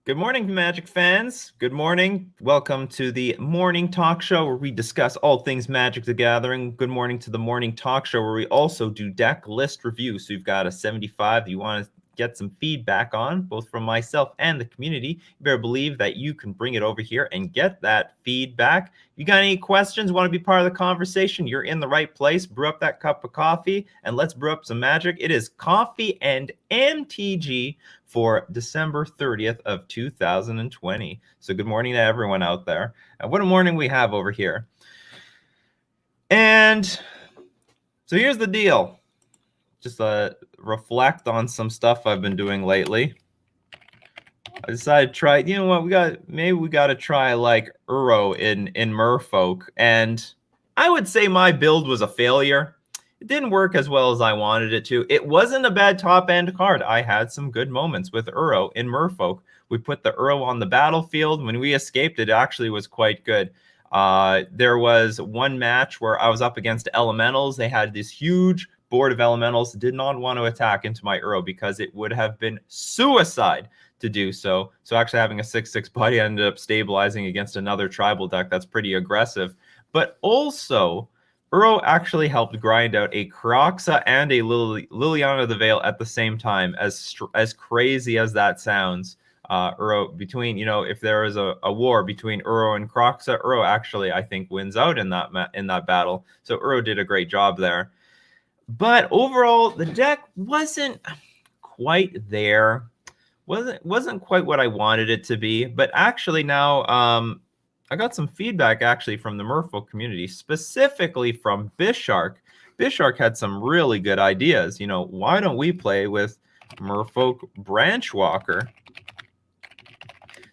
Good morning, Magic fans. Good morning. Welcome to the morning talk show where we discuss all things Magic the Gathering. Good morning to the morning talk show where we also do deck list reviews. So you've got a 75 that you want to get some feedback on, both from myself and the community. You better believe that you can bring it over here and get that feedback. If you got any questions, want to be part of the conversation, you're in the right place. Brew up that cup of coffee and let's brew up some magic. It is Coffee and MTG for December 30th of 2020. So good morning to everyone out there. And what a morning we have over here. And so here's the deal. Just reflect on some stuff I've been doing lately. I decided to try, you know what, maybe we got to try like Uro in Merfolk. And I would say my build was a failure. It didn't work as well as I wanted it to. It wasn't a bad top-end card. I had some good moments with Uro in Merfolk. We put the Uro on the battlefield. When we escaped, it actually was quite good. There was one match where I was up against Elementals. They had this huge board of Elementals. Did not want to attack into my Uro because it would have been suicide to do so. So actually having a 6/6 buddy, I ended up stabilizing against another tribal deck that's pretty aggressive. But also, Uro actually helped grind out a Kroxa and a Liliana the Veil at the same time. As crazy as that sounds, Uro between, you know, if there is a war between Uro and Kroxa, Uro actually I think wins out in that battle. So Uro did a great job there. But overall, the deck wasn't quite there. Wasn't quite what I wanted it to be. But actually now, I got some feedback actually from the Merfolk community, specifically from Bishark. Bishark had some really good ideas. You know, why don't we play with Merfolk Branchwalker?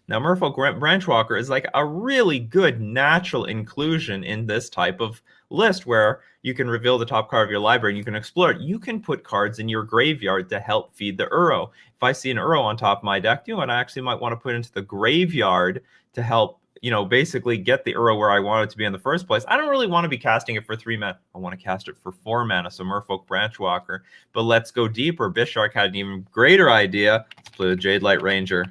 Now, Merfolk Branchwalker is like a really good natural inclusion in this type of list where you can reveal the top card of your library and you can explore it. You can put cards in your graveyard to help feed the Uro. If I see an Uro on top of my deck, you know what, I actually might want to put into the graveyard to help, you know, basically get the Uro where I want it to be in the first place. I don't really want to be casting it for 3 mana. I want to cast it for 4 mana, so Merfolk Branchwalker. But let's go deeper. Bishark had an even greater idea. Let's play the Jade Light Ranger.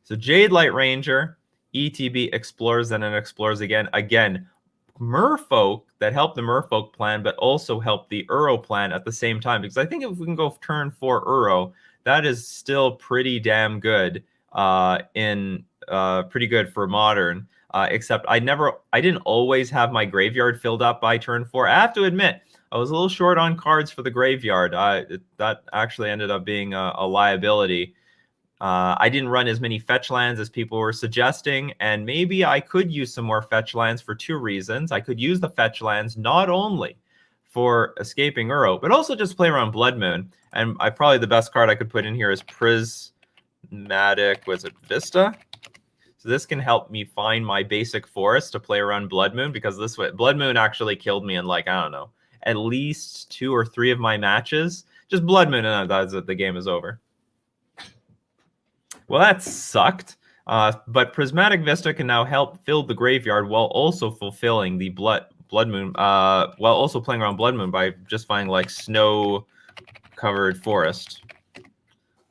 So Jade Light Ranger, ETB explores and then explores again. Again, Merfolk that help the Merfolk plan, but also help the Uro plan at the same time. Because I think if we can go turn 4 Uro, that is still pretty damn good. Pretty good for Modern. Except I didn't always have my graveyard filled up by turn 4. I have to admit, I was a little short on cards for the graveyard. That actually ended up being a liability. I didn't run as many fetch lands as people were suggesting, and maybe I could use some more fetch lands for 2 reasons. I could use the fetch lands not only for escaping Uro, but also just play around Blood Moon. And probably the best card I could put in here is Prismatic, was it Vista? So this can help me find my basic forest to play around Blood Moon, because this way, Blood Moon actually killed me in, like, I don't know, at least 2 or 3 of my matches. Just Blood Moon, and that's it, the game is over. Well, that sucked. But Prismatic Vista can now help fill the graveyard while also fulfilling the Blood Moon, while also playing around Blood Moon by just finding like snow-covered forest.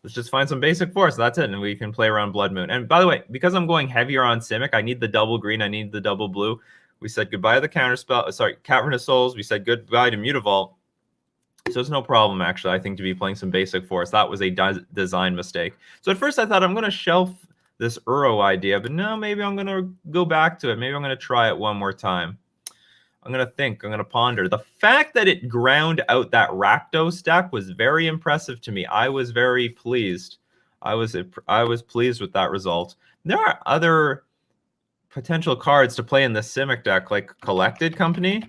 Let's just find some basic forest. That's it, and we can play around Blood Moon. And by the way, because I'm going heavier on Simic, I need the double green. I need the double blue. We said goodbye to the counterspell. Sorry, Cavernous Souls. We said goodbye to Mutavault. So it's no problem, actually, I think, to be playing some basic forest. That was a design mistake. So at first I thought I'm going to shelf this Uro idea, but no, maybe I'm going to go back to it. Maybe I'm going to try it one more time. I'm going to think. I'm going to ponder. The fact that it ground out that Rakdos deck was very impressive to me. I was very pleased. I was pleased with that result. There are other potential cards to play in the Simic deck, like Collected Company.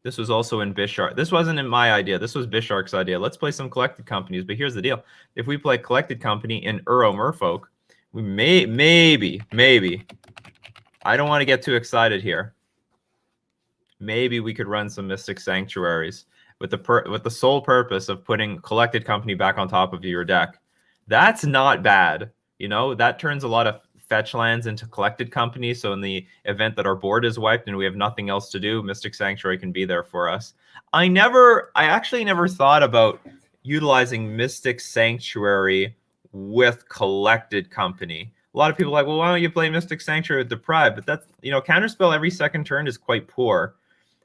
This was also in Bishark. This wasn't in my idea. This was Bishark's idea. Let's play some Collected Companies. But here's the deal. If we play Collected Company in Uro Merfolk, we maybe. I don't want to get too excited here. Maybe we could run some Mystic Sanctuaries with the sole purpose of putting Collected Company back on top of your deck. That's not bad. You know, that turns a lot of fetch lands into Collected Company, so in the event that our board is wiped and we have nothing else to do, Mystic Sanctuary can be there for us. I actually never thought about utilizing Mystic Sanctuary with Collected Company. A lot of people are like, well, why don't you play Mystic Sanctuary with Deprive? But that's, you know, Counterspell every second turn is quite poor.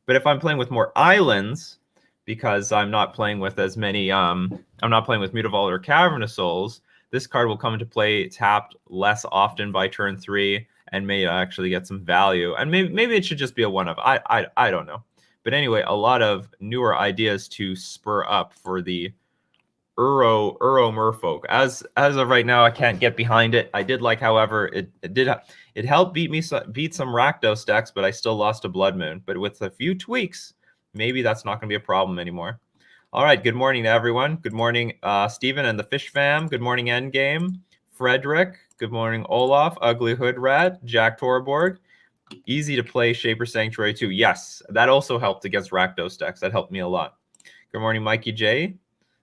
But if I'm playing with more islands, because I'm not playing with as many, I'm not playing with Mutavault or Cavernous Souls, this card will come into play tapped less often by turn 3 and may actually get some value. And maybe it should just be a one-of. I don't know. But anyway, a lot of newer ideas to spur up for the Uro Merfolk. As of right now, I can't get behind it. I did like, however, it helped beat some Rakdos decks, but I still lost to Blood Moon. But with a few tweaks, maybe that's not going to be a problem anymore. All right, good morning to everyone. Good morning, Steven and the Fish Fam. Good morning, Endgame. Frederick. Good morning, Olaf. Ugly Hood Rat. Jack Torborg. Easy to play Shaper Sanctuary too. Yes, that also helped against Rakdos decks. That helped me a lot. Good morning, Mikey J.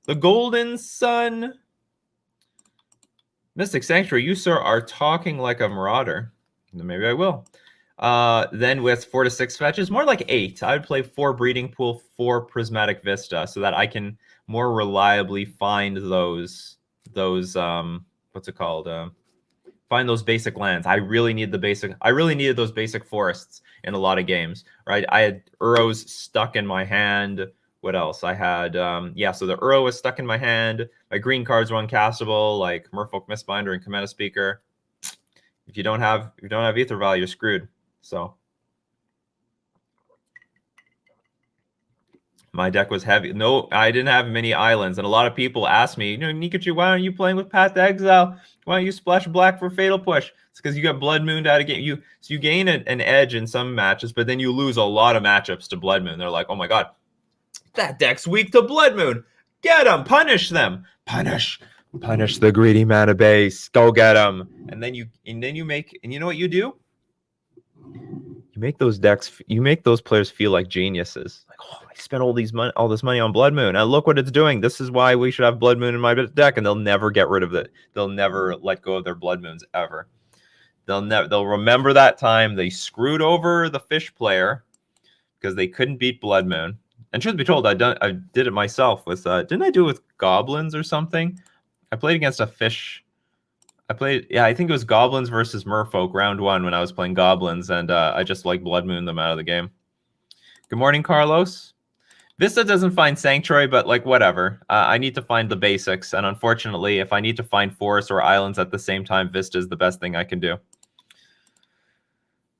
The Golden Sun. Mystic Sanctuary, you, sir, are talking like a marauder. Maybe I will. Then with 4 to 6 fetches, more like 8. I would play 4 Breeding Pool, 4 Prismatic Vista, so that I can more reliably find those what's it called? Find those basic lands. I really needed those basic forests in a lot of games, right? I had Uros stuck in my hand. What else? I had, so the Uro was stuck in my hand. My green cards were uncastable, like Merfolk Mistbinder and Cometa Speaker. If you don't have Ether Value, you're screwed. So my deck was heavy. No, I didn't have many islands, and a lot of people asked me, you know, Nikachu, why aren't you playing with Path to Exile? Why don't you splash black for Fatal Push? It's because you got Blood Moon out of game. You gain an edge in some matches, but then you lose a lot of matchups to Blood Moon. They're like, oh my god, that deck's weak to Blood Moon. Get them, punish them, punish the greedy mana base. Go get them, and then you know what you do? You make those decks, you make those players feel like geniuses. Like, oh, I spent all this money on Blood Moon, and look what it's doing. This is why we should have Blood Moon in my deck, and they'll never get rid of it. They'll never let go of their Blood Moons ever. They'll remember that time they screwed over the fish player because they couldn't beat Blood Moon. And truth be told, I did it myself with didn't I do it with goblins or something? I played against a fish. I think it was Goblins versus Merfolk round 1 when I was playing Goblins, and I just like Blood Moon them out of the game. Good morning, Carlos. Vista doesn't find Sanctuary, but like whatever. I need to find the basics, and unfortunately, if I need to find forests or islands at the same time, Vista is the best thing I can do.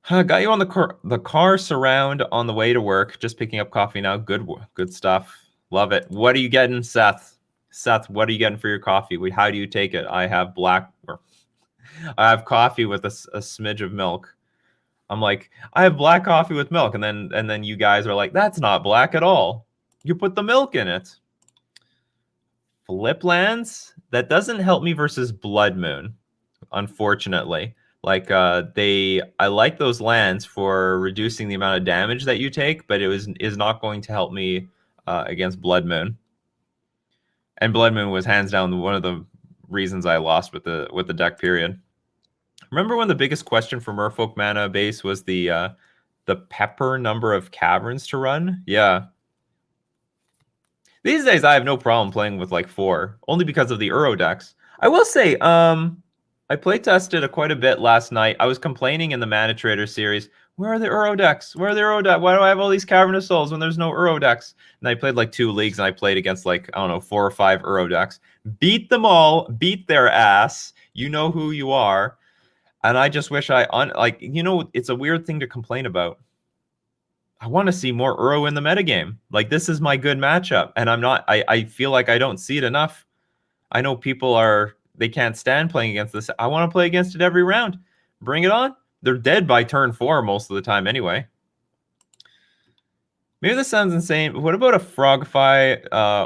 Got you on the car surround on the way to work. Just picking up coffee now. Good stuff. Love it. What are you getting, Seth? Seth, what are you getting for your coffee? How do you take it? I have coffee with a smidge of milk. I'm like, I have black coffee with milk, and then you guys are like, that's not black at all. You put the milk in it. Flip lands? That doesn't help me versus Blood Moon, unfortunately. Like I like those lands for reducing the amount of damage that you take, but is not going to help me against Blood Moon. And Blood Moon was hands down one of the reasons I lost with the deck, period. Remember when the biggest question for Merfolk mana base was the pepper number of caverns to run? Yeah. These days I have no problem playing with like 4, only because of the Uro decks. I will say, I playtested quite a bit last night. I was complaining in the Mana Trader series, where are the Uro decks? Where are the Uro decks? Why do I have all these Cavernous Souls when there's no Uro decks? And I played like 2 leagues, and I played against like, I don't know, 4 or 5 Uro decks. Beat them all, beat their ass. You know who you are. And I just wish it's a weird thing to complain about. I want to see more Uro in the metagame. Like, this is my good matchup, and I feel like I don't see it enough. I know people they can't stand playing against this. I want to play against it every round. Bring it on. They're dead by turn 4 most of the time anyway. Maybe this sounds insane. What about a Frogify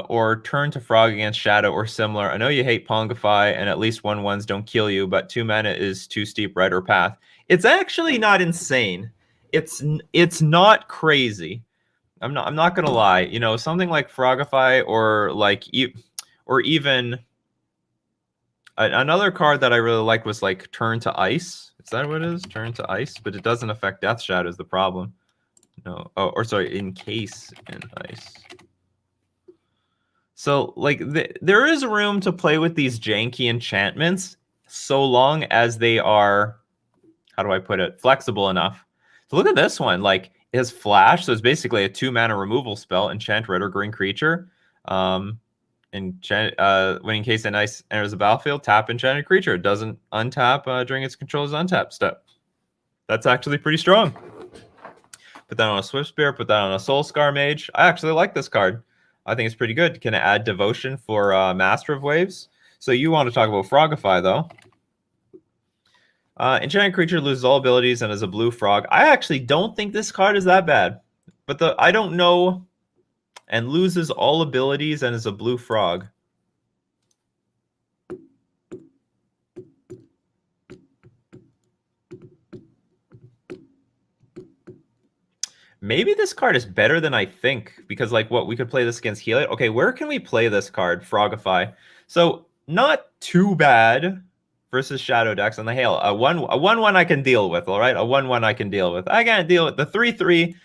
or turn to Frog against Shadow or similar? I know you hate Pongify, and at least 1/1s don't kill you, but 2 mana is too steep, right, or path. It's actually not insane. It's not crazy. I'm not gonna lie. You know, something like Frogify or even another card that I really liked was like Turn to Ice. Is that what it is? Turn to Ice, but it doesn't affect Death Shadow is the problem. No. Oh, or sorry, Encase in Ice. So, like, there is room to play with these janky enchantments so long as they are, how do I put it, flexible enough. So look at this one. Like, it has Flash, so it's basically a 2-mana removal spell, enchant red or green creature. When in case an ice enters the battlefield, tap enchanted creature. It doesn't untap during its controller's untap step. That's actually pretty strong. Put that on a Swift Spear, put that on a Soul Scar Mage. I actually like this card. I think it's pretty good. Can add Devotion for Master of Waves. So you want to talk about Frogify, though. Enchanted creature loses all abilities and is a blue frog. I actually don't think this card is that bad. But I don't know, and loses all abilities and is a blue frog. Maybe this card is better than I think, because like what, we could play this against Heliod. Okay, where can we play this card? Frogify. So not too bad versus Shadow decks on the Hail. A 1/1 I can deal with, all right? A 1/1 I can deal with. I can't deal with the 3/3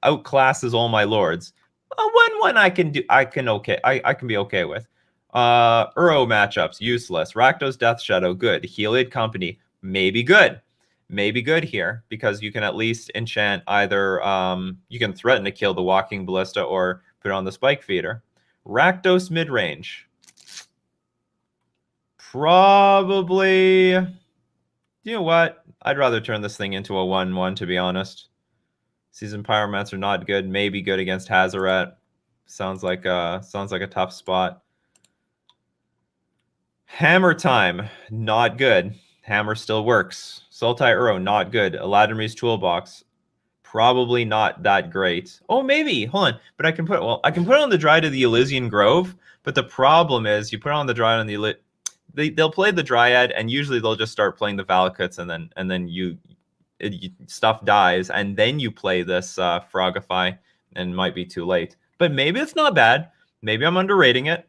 outclasses all my lords. A 1/1 I can do. I can be okay with. Uro matchups, useless. Rakdos Death Shadow, good. Heliod Company, maybe good. Maybe good here, because you can at least enchant either, you can threaten to kill the Walking Ballista or put on the Spike Feeder. Rakdos midrange. Probably, you know what? I'd rather turn this thing into a 1/1, to be honest. Seasoned Pyromancer, not good. Maybe good against Hazaret. Sounds like a tough spot. Hammer Time, not good. Hammer still works. Sultai Uro, not good. Eladrim's Toolbox, probably not that great. Oh, maybe. Hold on. But I can put it on the Dryad of the Elysian Grove. But the problem is, you put it on the Dryad on the they'll play the Dryad, and usually they'll just start playing the Valakuts, and then stuff dies, and then you play this Frogify, and it might be too late. But maybe it's not bad. Maybe I'm underrating it.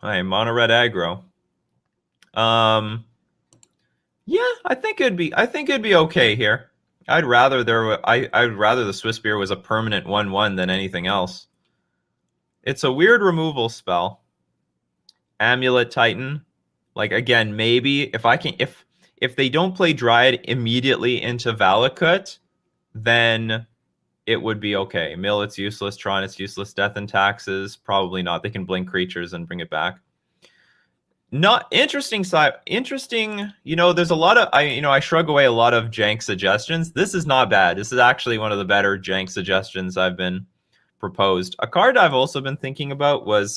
All right, mono red aggro. Yeah, I think it'd be okay here. I'd rather the Swiss Spear was a permanent 1/1 than anything else. It's a weird removal spell. Amulet Titan. Like, again, maybe if they don't play Dryad immediately into Valakut, then it would be okay. Mill, it's useless. Tron, it's useless. Death and Taxes, probably not. They can blink creatures and bring it back. Not interesting side. Interesting, there's a lot of I shrug away a lot of jank suggestions. This is not bad. This is actually one of the better jank suggestions I've been proposed. A card I've also been thinking about was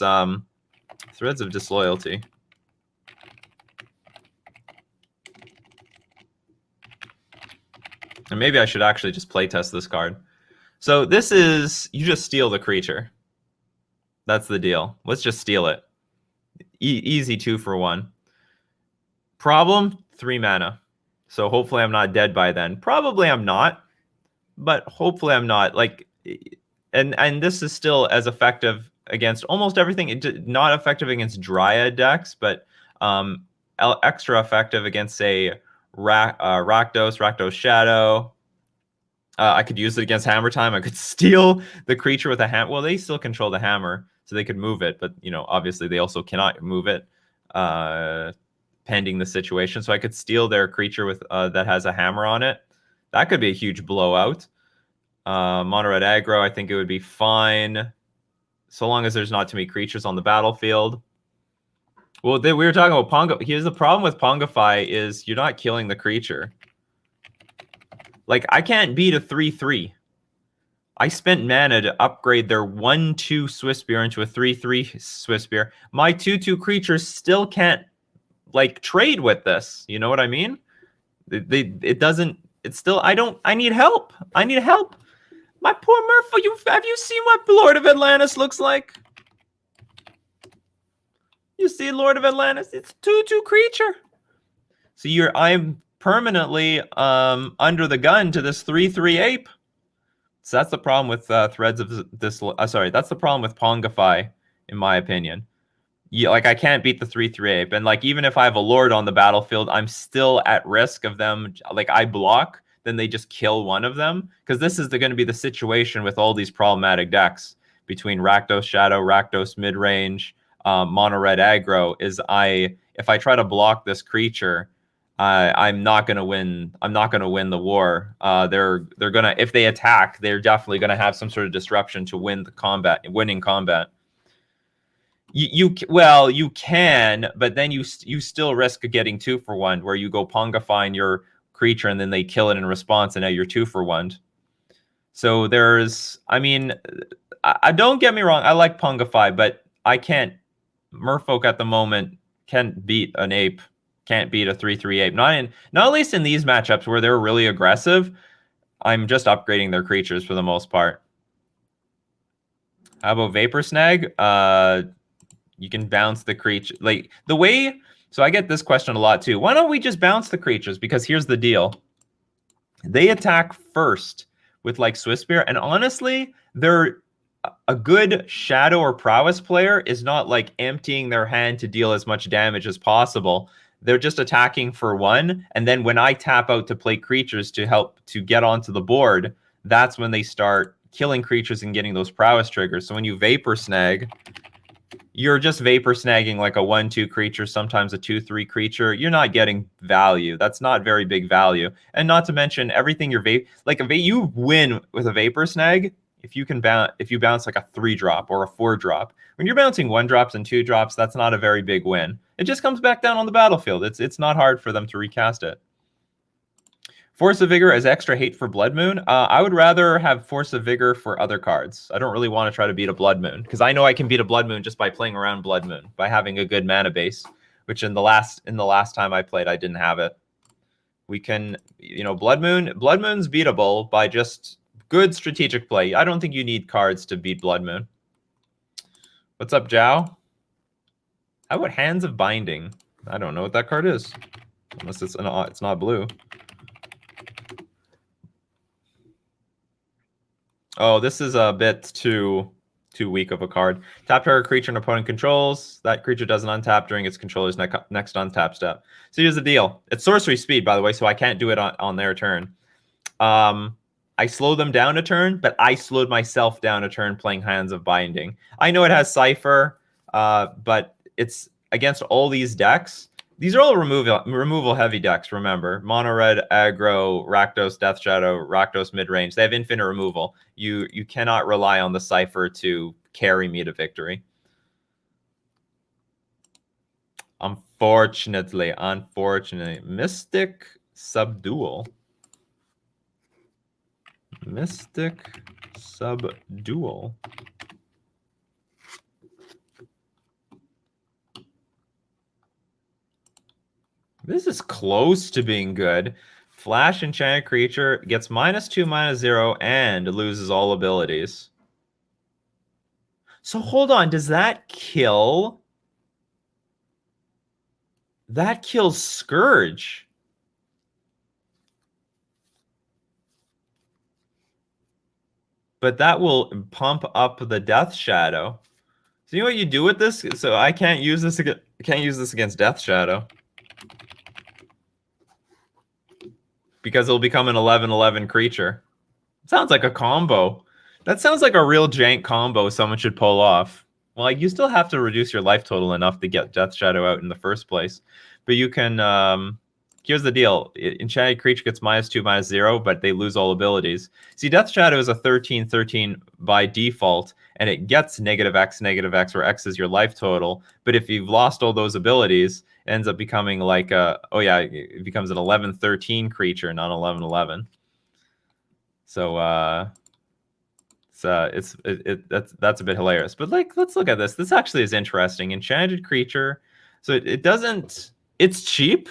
Threads of Disloyalty. And maybe I should actually just playtest this card. So this is, you just steal the creature. That's the deal. Let's just steal it. Easy 2-for-1. Problem, 3 mana. So hopefully I'm not dead by then. Probably I'm not, but hopefully I'm not. Like, and this is still as effective against almost everything. Not effective against Dryad decks, but extra effective against, say, Rakdos Shadow. I could use it against Hammer Time. I could steal the creature with a hammer. Well, they still control the hammer, so they could move it, but obviously they also cannot move it pending the situation. So I could steal their creature with that has a hammer on it. That could be a huge blowout. Mono red aggro, I think it would be fine, so long as there's not too many creatures on the battlefield. Well, we were talking about Pongo. Here's the problem with Pongify is you're not killing the creature. Like, I can't beat a 3/3. I spent mana to upgrade their 1/2 Swiss Spear into a 3/3 Swiss Spear. My 2/2 creatures still can't, like, trade with this. You know what I mean? It doesn't. It's still. I need help. I need help. My poor Murph. Have you seen what Lord of Atlantis looks like? You see Lord of Atlantis? It's 2/2 creature. So I'm permanently under the gun to this 3/3 ape. So that's the problem with Threads of this. That's the problem with Pongify, in my opinion. Like, I can't beat the 3/3 ape, and like, even if I have a lord on the battlefield, I'm still at risk of them. Like, I block, then they just kill one of them. Because this is going to be the situation with all these problematic decks between Rakdos Shadow, Rakdos Midrange, Mono Red Aggro, is if I try to block this creature, I'm not gonna win. I'm not gonna win the war. They're gonna, if they attack, they're definitely gonna have some sort of disruption to win the combat. Winning combat. Well, you can, but then you still risk getting 2-for-1, where you go Pongifying your creature and then they kill it in response, and now you're 2-for-1. So there's, I mean, I don't get me wrong, I like Pongify, but I can't. Merfolk at the moment can't beat an ape. Can't beat a 3/3 ape. Not at least in these matchups where they're really aggressive. I'm just upgrading their creatures for the most part. How about Vapor Snag? You can bounce the creature. Like the way, so I get this question a lot too. Why don't we just bounce the creatures? Because here's the deal. They attack first with like Swiftspear, and honestly, they're a good Shadow or Prowess player is not like emptying their hand to deal as much damage as possible. They're just attacking for 1, and then when I tap out to play creatures to help to get onto the board, that's when they start killing creatures and getting those Prowess triggers. So when you Vapor Snag, you're just Vapor Snagging like a 1/2 creature, sometimes a 2/3 creature. You're not getting value. That's not very big value. And not to mention everything you're you win with a Vapor Snag if you bounce like a 3-drop or a 4-drop. When you're bouncing 1-drops and 2-drops, that's not a very big win. It just comes back down on the battlefield. It's not hard for them to recast it. Force of Vigor as extra hate for Blood Moon. I would rather have Force of Vigor for other cards. I don't really want to try to beat a Blood Moon, because I know I can beat a Blood Moon just by playing around Blood Moon, by having a good mana base, which in the last time I played, I didn't have it. We can, Blood Moon's beatable by just good strategic play. I don't think you need cards to beat Blood Moon. What's up, Zhao? How about Hands of Binding? I don't know what that card is, unless it's not blue. Oh, this is a bit too weak of a card. Tap target creature an opponent controls. That creature doesn't untap during its controller's next untap step. So here's the deal. It's sorcery speed, by the way, so I can't do it on their turn. I slow them down a turn, but I slowed myself down a turn playing Hands of Binding. I know it has Cypher, but it's against all these decks. These are all removal heavy decks, remember. Mono Red, Aggro, Rakdos, Death Shadow, Rakdos Midrange. They have infinite removal. You cannot rely on the Cypher to carry me to victory. Unfortunately. Mystic Subdual. Mystic Subdual. This is close to being good. Flash enchanted creature gets -2/-0 and loses all abilities. So hold on, does that kill? That kills Scourge. But that will pump up the Death Shadow. So you know what you do with this? So I can't use this against Death Shadow, because it'll become an 11/11 creature. Sounds like a combo. That sounds like a real jank combo someone should pull off. Well, like, you still have to reduce your life total enough to get Death Shadow out in the first place. But you can... here's the deal. Enchanted creature gets -2/-0, but they lose all abilities. See, Death Shadow is a 13/13 by default, and it gets -X, where X is your life total. But if you've lost all those abilities, it ends up becoming like it becomes an 11/13 creature, not 11/11. So that's a bit hilarious. But like, let's look at this. This actually is interesting. Enchanted creature. So it doesn't. It's cheap.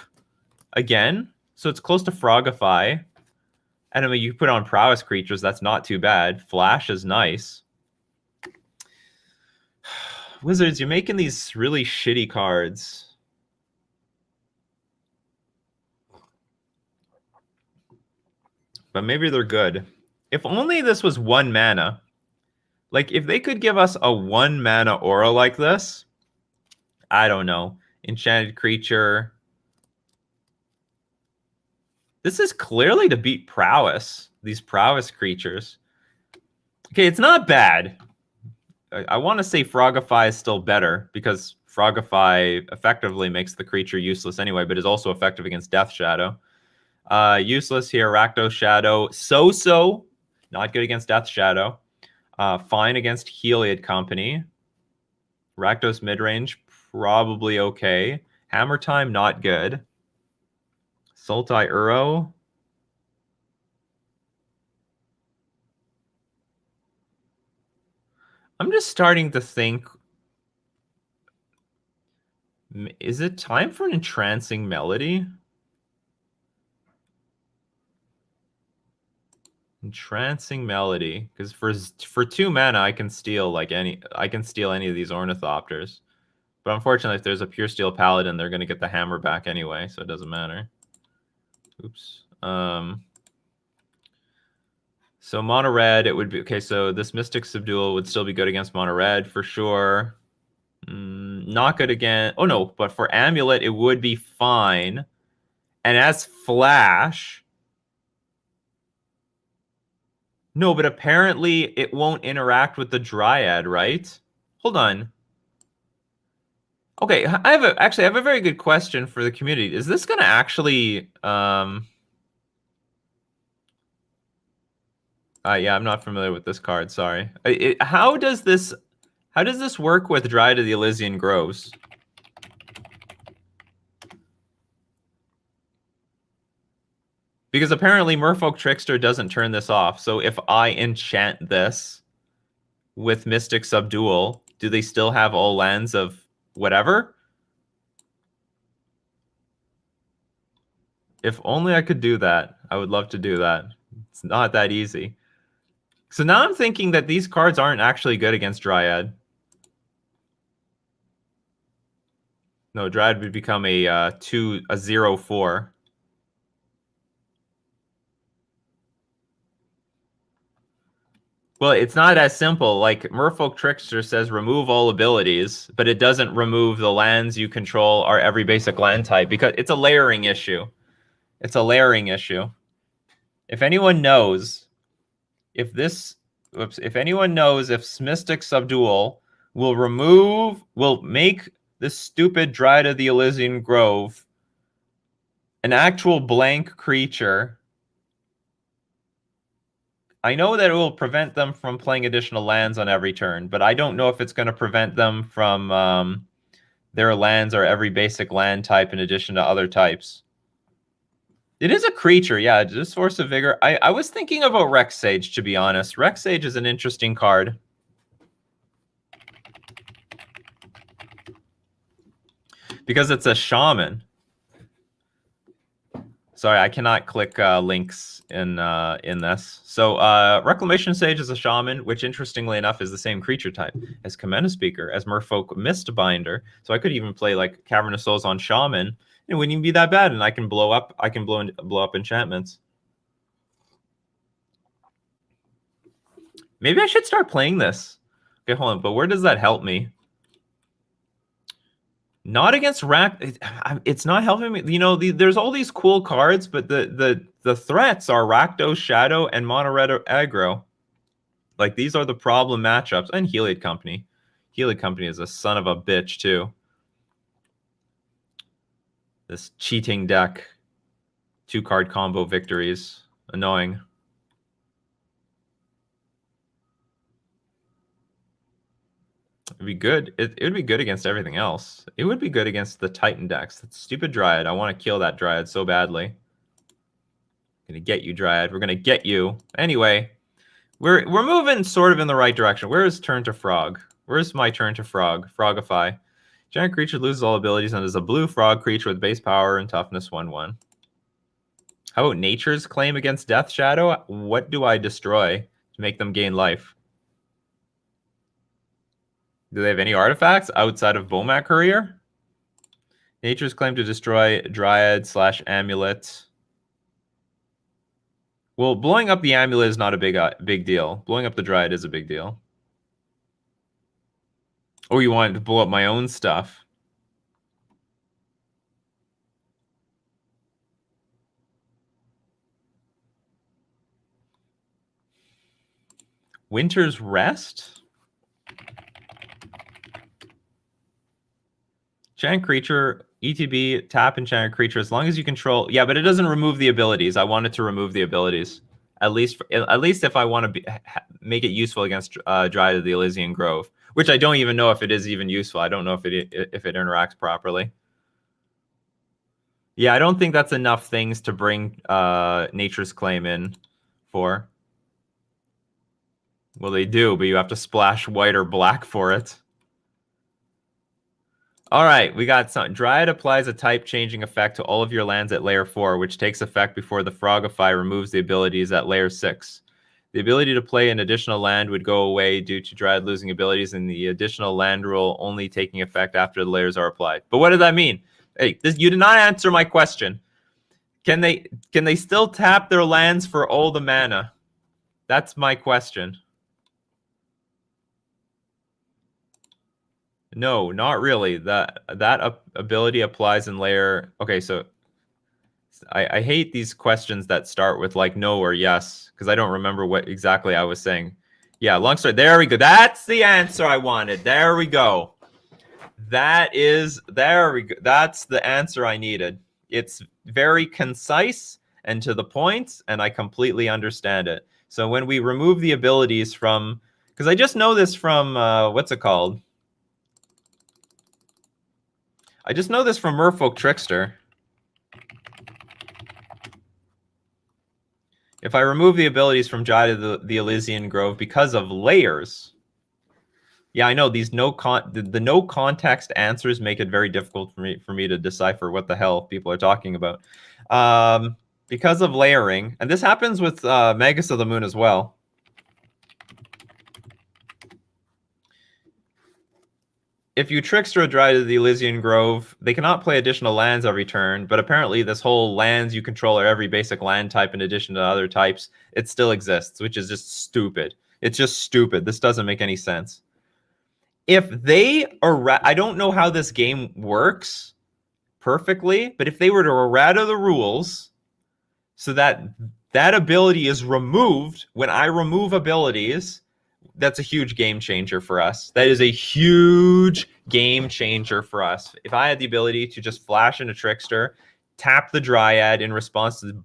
Again, so it's close to Frogify. And I mean, you put on Prowess creatures, that's not too bad. Flash is nice. Wizards, you're making these really shitty cards. But maybe they're good. If only this was 1 mana. Like, if they could give us a 1 mana aura like this, I don't know. Enchanted creature. This is clearly to beat prowess. These prowess creatures. Okay, it's not bad. I want to say Frogify is still better because Frogify effectively makes the creature useless anyway, but is also effective against Death Shadow. Useless here, Rakdos Shadow. So-so, not good against Death Shadow. Fine against Heliod Company. Rakdos midrange, probably okay. Hammer Time, not good. Sultai Uro. I'm just starting to think, is it time for an entrancing melody? Entrancing melody, because for 2 mana I can steal any of these ornithopters. But unfortunately, if there's a pure steel paladin, they're gonna get the hammer back anyway, so it doesn't matter. Oops. So mono red, it would be okay. So this Mystic Subdual would still be good against mono red for sure. Not good again. Oh no, but for Amulet, it would be fine. And as Flash, no, but apparently it won't interact with the Dryad, right? Hold on. Okay, I have a very good question for the community. Is this going to actually yeah, I'm not familiar with this card, sorry. How does this work with Dryad of the Elysian Groves? Because apparently Merfolk Trickster doesn't turn this off. So if I enchant this with Mystic Subdual, do they still have all lands of whatever? If only I could do that. I would love to do that. It's not that easy. So now I'm thinking that these cards aren't actually good against Dryad. No, Dryad would become a 0/4. Well, it's not as simple. Like, Merfolk Trickster says remove all abilities, but it doesn't remove the lands you control are every basic land type, because it's a layering issue. It's a layering issue. If anyone knows if anyone knows if Mystic Subdual will make this stupid Dryad of the Elysian Grove an actual blank creature, I know that it will prevent them from playing additional lands on every turn, but I don't know if it's going to prevent them from their lands are every basic land type in addition to other types. It is a creature, yeah. Just Force of Vigor. I was thinking about Rex Sage, to be honest. Rex Sage is an interesting card. Because it's a shaman. Sorry, I cannot click links in this. So Reclamation Sage is a shaman, which interestingly enough is the same creature type as Kamena Speaker, as Merfolk Mistbinder. So I could even play like Cavernous Souls on shaman. It wouldn't even be that bad, and I can blow up. I can blow up enchantments. Maybe I should start playing this. Okay, hold on. But where does that help me? Not against Rack. It's not helping me. You know, there's all these cool cards, but the threats are Rakdos Shadow and Mono Red Aggro. Like, these are the problem matchups. And Heliod Company. Heliod Company is a son of a bitch, too. This cheating deck. 2-card combo victories. Annoying. It'd be good. It would be good against everything else. It would be good against the Titan decks. That stupid Dryad. I want to kill that Dryad so badly. Gonna get you, Dryad. We're gonna get you. Anyway, we're moving sort of in the right direction. Where is Turn to Frog? Where's my Turn to Frog? Frogify. Giant creature loses all abilities and is a blue frog creature with base power and toughness 1/1. How about Nature's Claim against Death Shadow? What do I destroy to make them gain life? Do they have any artifacts outside of Bomat Courier? Nature's Claim to destroy Dryad/Amulet. Well, blowing up the Amulet is not a big deal. Blowing up the Dryad is a big deal. Oh, you want to blow up my own stuff? Winter's Rest? Enchant creature, ETB, tap enchanted creature as long as you control. Yeah, but it doesn't remove the abilities. I wanted to remove the abilities. At least if I want to make it useful against Dryad of the Elysian Grove, which I don't even know if it is even useful. I don't know if it interacts properly. Yeah, I don't think that's enough things to bring Nature's Claim in for. Well, they do, but you have to splash white or black for it. All right, we got some. Dryad applies a type-changing effect to all of your lands at layer 4, which takes effect before the Frogify removes the abilities at layer 6. The ability to play an additional land would go away due to Dryad losing abilities and the additional land rule only taking effect after the layers are applied. But what does that mean? Hey, you did not answer my question. Can they still tap their lands for all the mana? That's my question. No, not really. That ability applies in layer. Okay, so I hate these questions that start with like no or yes because I don't remember what exactly I was saying. Yeah, long story. There we go. That's the answer I wanted. There we go. There we go. That's the answer I needed. It's very concise and to the point, and I completely understand it. So when we remove the abilities from, because I just know this from what's it called? I just know this from Merfolk Trickster. If I remove the abilities from Dryad of the Elysian Grove because of layers, yeah, I know these no context answers make it very difficult for me to decipher what the hell people are talking about. Because of layering, and this happens with Magus of the Moon as well. If you Trickster a Dryad of the Elysian Grove, they cannot play additional lands every turn, but apparently this whole lands you control are every basic land type in addition to other types. It still exists, which is just stupid. It's just stupid. This doesn't make any sense. If they I don't know how this game works perfectly, but if they were to errata the rules so that that ability is removed when I remove abilities, that's a huge game changer for us. That is a huge game changer for us. If I had the ability to just flash into Trickster, tap the Dryad in response to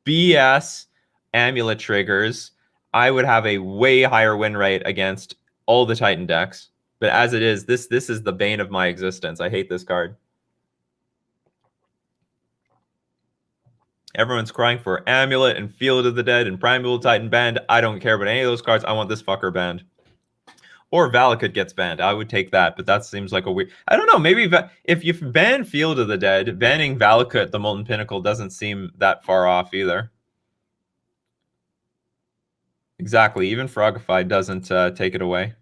BS amulet triggers, I would have a way higher win rate against all the Titan decks. But as it is, this is the bane of my existence. I hate this card. Everyone's crying for Amulet and Field of the Dead and Primeval Titan banned. I don't care about any of those cards. I want this fucker banned. Or Valakut gets banned. I would take that, but that seems like a weird... I don't know, maybe if you ban Field of the Dead, banning Valakut, the Molten Pinnacle, doesn't seem that far off either. Exactly, even Frogify doesn't take it away.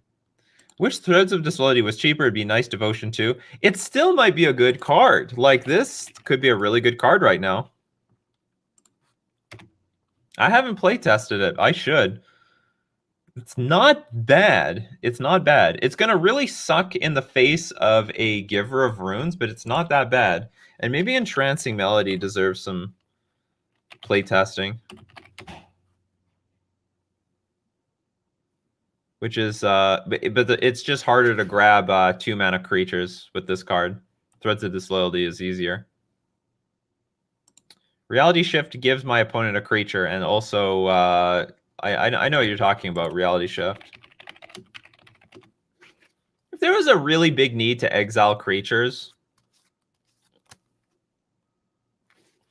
Which Threads of Disloyalty was cheaper? It'd be nice Devotion too. It still might be a good card. Like, this could be a really good card right now. I haven't play tested it. I should. It's not bad. It's not bad. It's going to really suck in the face of a Giver of Runes, but it's not that bad. And maybe Entrancing Melody deserves some play testing. Which is, it's just harder to grab 2-mana creatures with this card. Threads of Disloyalty is easier. Reality Shift gives my opponent a creature, and also, I know what you're talking about, Reality Shift. If there was a really big need to exile creatures...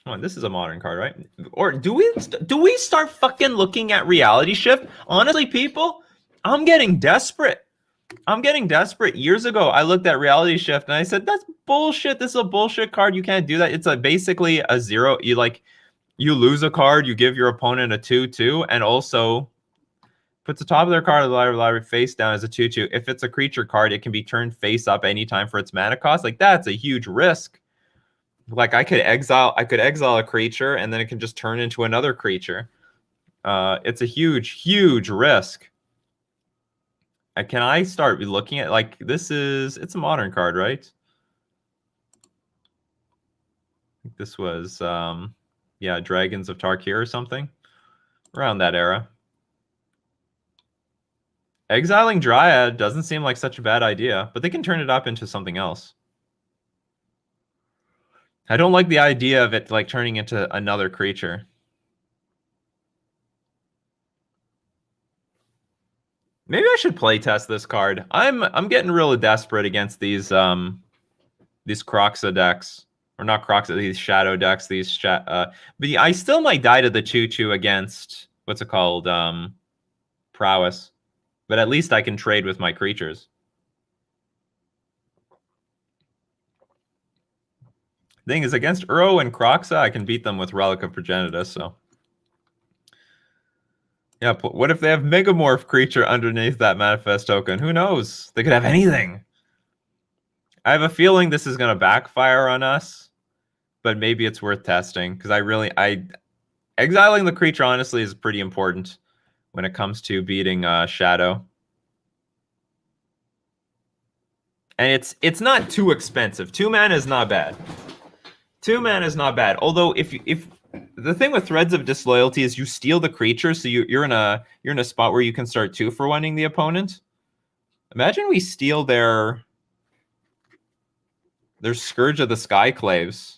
Come on, this is a modern card, right? Or do we start fucking looking at Reality Shift? Honestly, people, I'm getting desperate. I'm getting desperate. Years ago, I looked at Reality Shift and I said, that's bullshit. This is a bullshit card. You can't do that. It's basically a 0. You lose a card, you give your opponent a 2/2, and also puts the top of their card of the library face down as a 2/2. If it's a creature card, it can be turned face up anytime for its mana cost. Like, that's a huge risk. Like, I could exile a creature, and then it can just turn into another creature. It's a huge, huge risk. Can I start looking at, like, it's a modern card, right? I think this was, yeah, Dragons of Tarkir or something. Around that era. Exiling Dryad doesn't seem like such a bad idea, but they can turn it up into something else. I don't like the idea of it like turning into another creature. Maybe I should play test this card. I'm getting really desperate against these Croxa decks. Or not Croxa, these Shadow decks, but I still might die to the 2/2 against what's it called? Prowess. But at least I can trade with my creatures. Thing is, against Uro and Croxa, I can beat them with Relic of Progenitus, so. Yeah, what if they have Megamorph creature underneath that manifest token? Who knows? They could have anything. I have a feeling this is going to backfire on us, but maybe it's worth testing, because exiling the creature, honestly, is pretty important when it comes to beating Shadow. And it's not too expensive. 2 mana is not bad. 2 mana is not bad. Although if the thing with Threads of Disloyalty is you steal the creature, so you're in a spot where you can start 2-for-1ing the opponent. Imagine we steal their Scourge of the Skyclaves.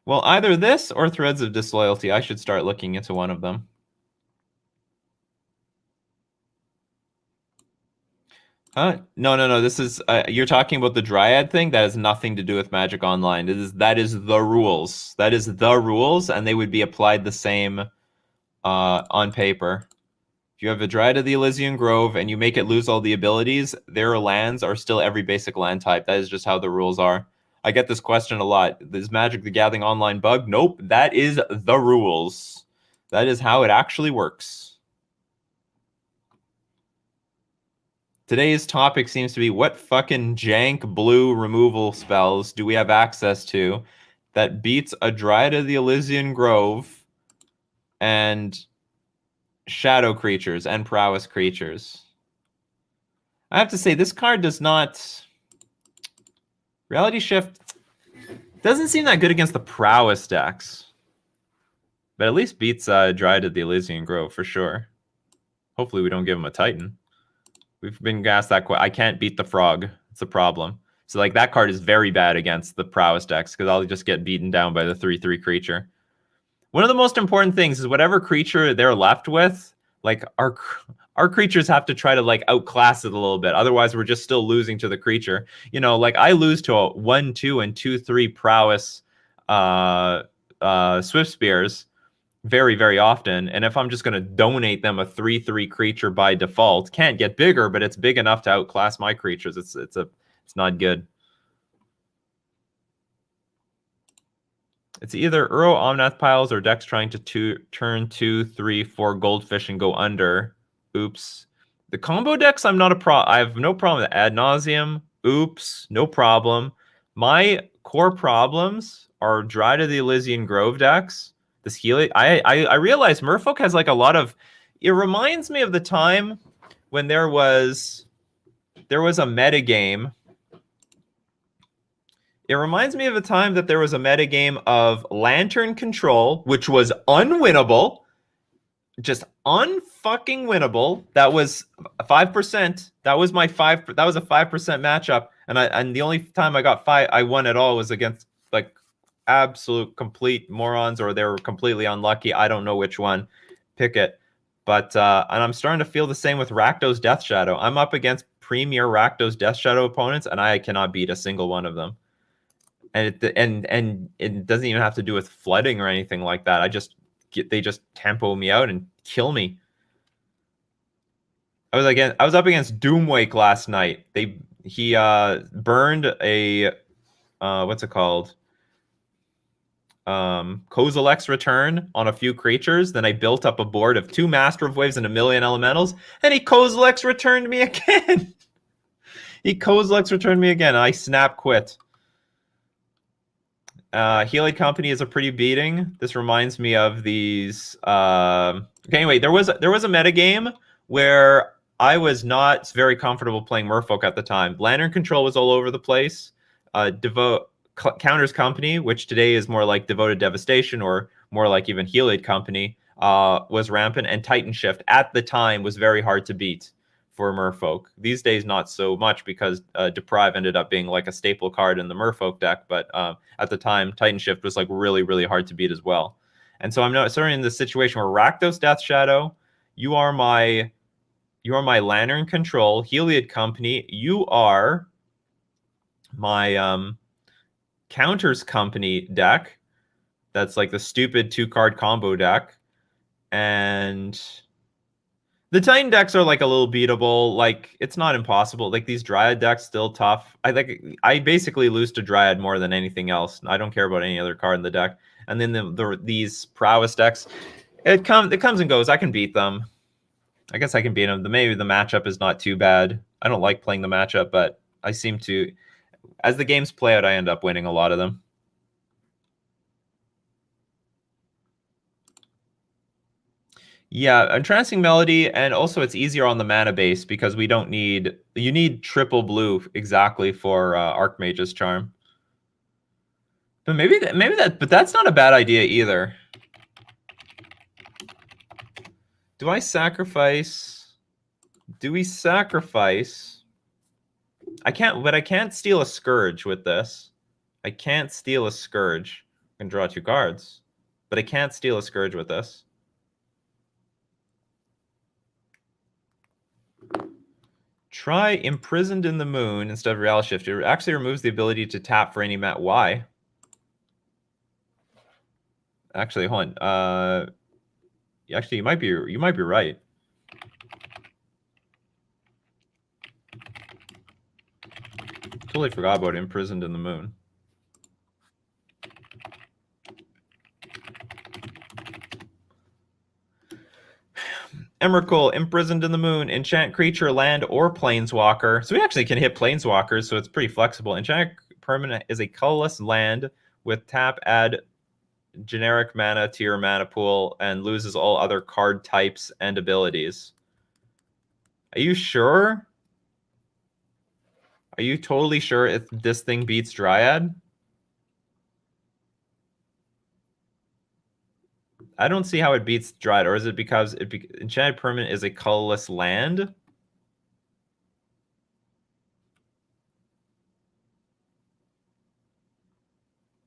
Well, either this or Threads of Disloyalty. I should start looking into one of them. No. This is you're talking about the Dryad thing. That has nothing to do with Magic Online. That is the rules. That is the rules, and they would be applied the same on paper. If you have a Dryad of the Elysian Grove and you make it lose all the abilities, their lands are still every basic land type. That is just how the rules are. I get this question a lot. Is Magic the Gathering Online bug? Nope. That is the rules. That is how it actually works. Today's topic seems to be what fucking jank blue removal spells do we have access to that beats a Dryad of the Elysian Grove and Shadow creatures and Prowess creatures. I have to say, this card does not... Reality Shift doesn't seem that good against the Prowess decks. But at least beats Dryad of the Elysian Grove for sure. Hopefully we don't give him a Titan. We've been asked that question. I can't beat the Frog. It's a problem. So, like, that card is very bad against the Prowess decks because I'll just get beaten down by the 3/3 creature. One of the most important things is whatever creature they're left with, like, our creatures have to try to, like, outclass it a little bit. Otherwise, we're just still losing to the creature. You know, like, I lose to a 1/2 and 2/3 Prowess Swift Spears very, very often. And if I'm just going to donate them a 3/3 creature by default, can't get bigger, but it's big enough to outclass my creatures. It's not good. It's either Uro Omnath piles or decks trying to turn 2, 3, 4 goldfish and go under. Oops. The combo decks, I have no problem with ad nauseum. Oops, no problem. My core problems are Dryad of the Elysian Grove decks. This Heliod, I realize Merfolk has like a lot of. It reminds me of the time when there was a meta game. It reminds me of a time that there was a meta game of Lantern Control, which was unwinnable, just unfucking winnable. That was 5%. That was my 5. That was a 5% matchup, and the only time I won at all was against like absolute complete morons, or they were completely unlucky. I don't know which one. Pick it. But and I'm starting to feel the same with Rakdos Death Shadow. I'm up against premier Rakdos Death Shadow opponents, and I cannot beat a single one of them. And it doesn't even have to do with flooding or anything like that. They just tempo me out and kill me. I was up against Doomwake last night. He burned a what's it called? Kozilek's Return on a few creatures. Then I built up a board of 2 Master of Waves and a million elementals, and he Kozilek's returned me again. He Kozilek's returned me again. And I snap quit. Heliod Company is a pretty beating. This reminds me of these. Okay, anyway, there was a metagame where I was not very comfortable playing Merfolk at the time. Lantern Control was all over the place. Counters Company, which today is more like Devoted Devastation or more like even Heliod Company, was rampant, and Titan Shift at the time was very hard to beat for Merfolk. These days, not so much because Deprive ended up being like a staple card in the Merfolk deck, but at the time, Titan Shift was like really, really hard to beat as well. And so I'm now sort of in this situation where Rakdos Death Shadow, you are my Lantern Control, Heliod Company, you are my Counters Company deck. That's like the stupid 2-card combo deck. And the Titan decks are like a little beatable. Like, it's not impossible. Like, these Dryad decks still tough. I basically lose to Dryad more than anything else. I don't care about any other card in the deck. And then these prowess decks, it comes and goes. I can beat them. I guess I can beat them. Maybe the matchup is not too bad. I don't like playing the matchup, but I seem to, as the games play out, I end up winning a lot of them. Yeah, Entrancing Melody, and also it's easier on the mana base because we don't need... You need triple blue exactly for Archmage's Charm. But but that's not a bad idea either. Do I sacrifice... Do we sacrifice... I can't steal a Scourge with this. I can't steal a Scourge. I can draw 2 cards. But I can't steal a Scourge with this. Try Imprisoned in the Moon instead of Reality Shift. It actually removes the ability to tap for any mat. Why? Actually, hold on. Actually, you might be right. Totally forgot about Imprisoned in the Moon. Emrakul, Imprisoned in the Moon, enchant creature, land, or planeswalker. So we actually can hit planeswalkers, so it's pretty flexible. Enchant permanent is a colorless land with tap, add generic mana to your mana pool, and loses all other card types and abilities. Are you sure? Are you totally sure if this thing beats Dryad? I don't see how it beats Dryad, or is it because enchanted permanent is a colorless land? Have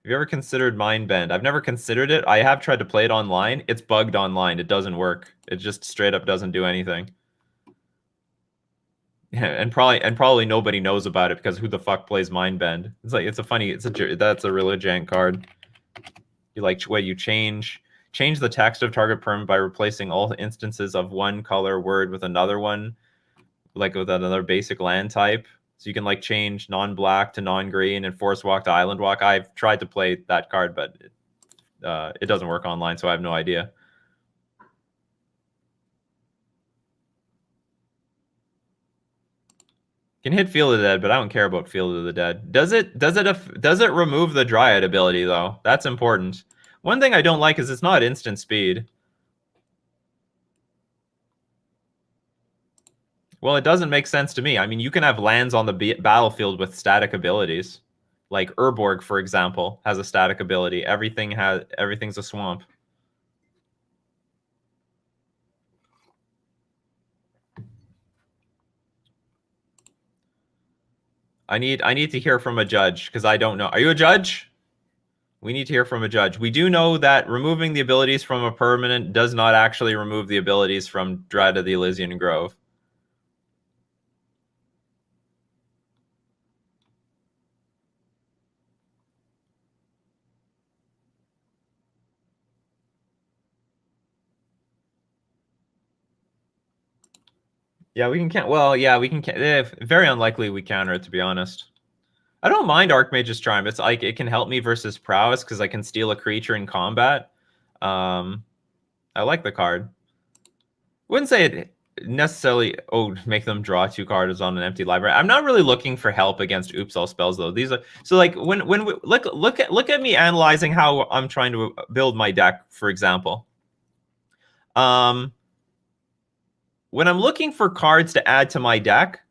you ever considered Mindbend? I've never considered it. I have tried to play it online. It's bugged online. It doesn't work. It just straight up doesn't do anything. Yeah, and probably nobody knows about it because who the fuck plays Mindbend? That's a really jank card. You change the text of target perm by replacing all instances of one color word with another one, like with another basic land type. So you can like change non-black to non-green and force walk to island walk. I've tried to play that card, but it doesn't work online, so I have no idea. Can hit Field of the Dead, but I don't care about Field of the Dead. Does it remove the Dryad ability though? That's important. One thing I don't like is it's not instant speed. Well, it doesn't make sense to me. I mean, you can have lands on the battlefield with static abilities. Like Urborg, for example, has a static ability. Everything's a swamp. I need to hear from a judge because I don't know. Are you a judge? We need to hear from a judge. We do know that removing the abilities from a permanent does not actually remove the abilities from Dryad of the Elysian Grove. Yeah, we can well, yeah, we can very unlikely we counter it, to be honest. I don't mind Archmage's Charm. It's like it can help me versus prowess because I can steal a creature in combat. I like the card. Wouldn't say it necessarily make them draw 2 cards on an empty library. I'm not really looking for help against oops all spells though. These are so like when we look at me analyzing how I'm trying to build my deck, for example. When I'm looking for cards to add to my deck,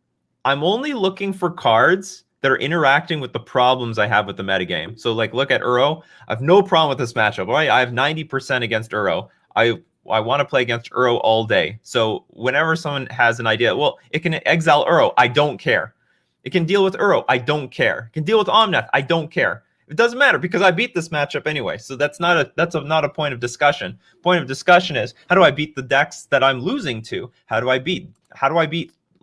I'm only looking for cards that are interacting with the problems I have with the metagame. So, like, look at Uro. I have no problem with this matchup. Right? I have 90% against Uro. I I want to play against Uro all day. So whenever someone has an idea, well, it can exile Uro. I don't care. It can deal with Uro. I don't care. It can deal with Omnath. I don't care. It doesn't matter because I beat this matchup anyway. So that's not a point of discussion. Point of discussion is, how do I beat the decks that I'm losing to? How do I beat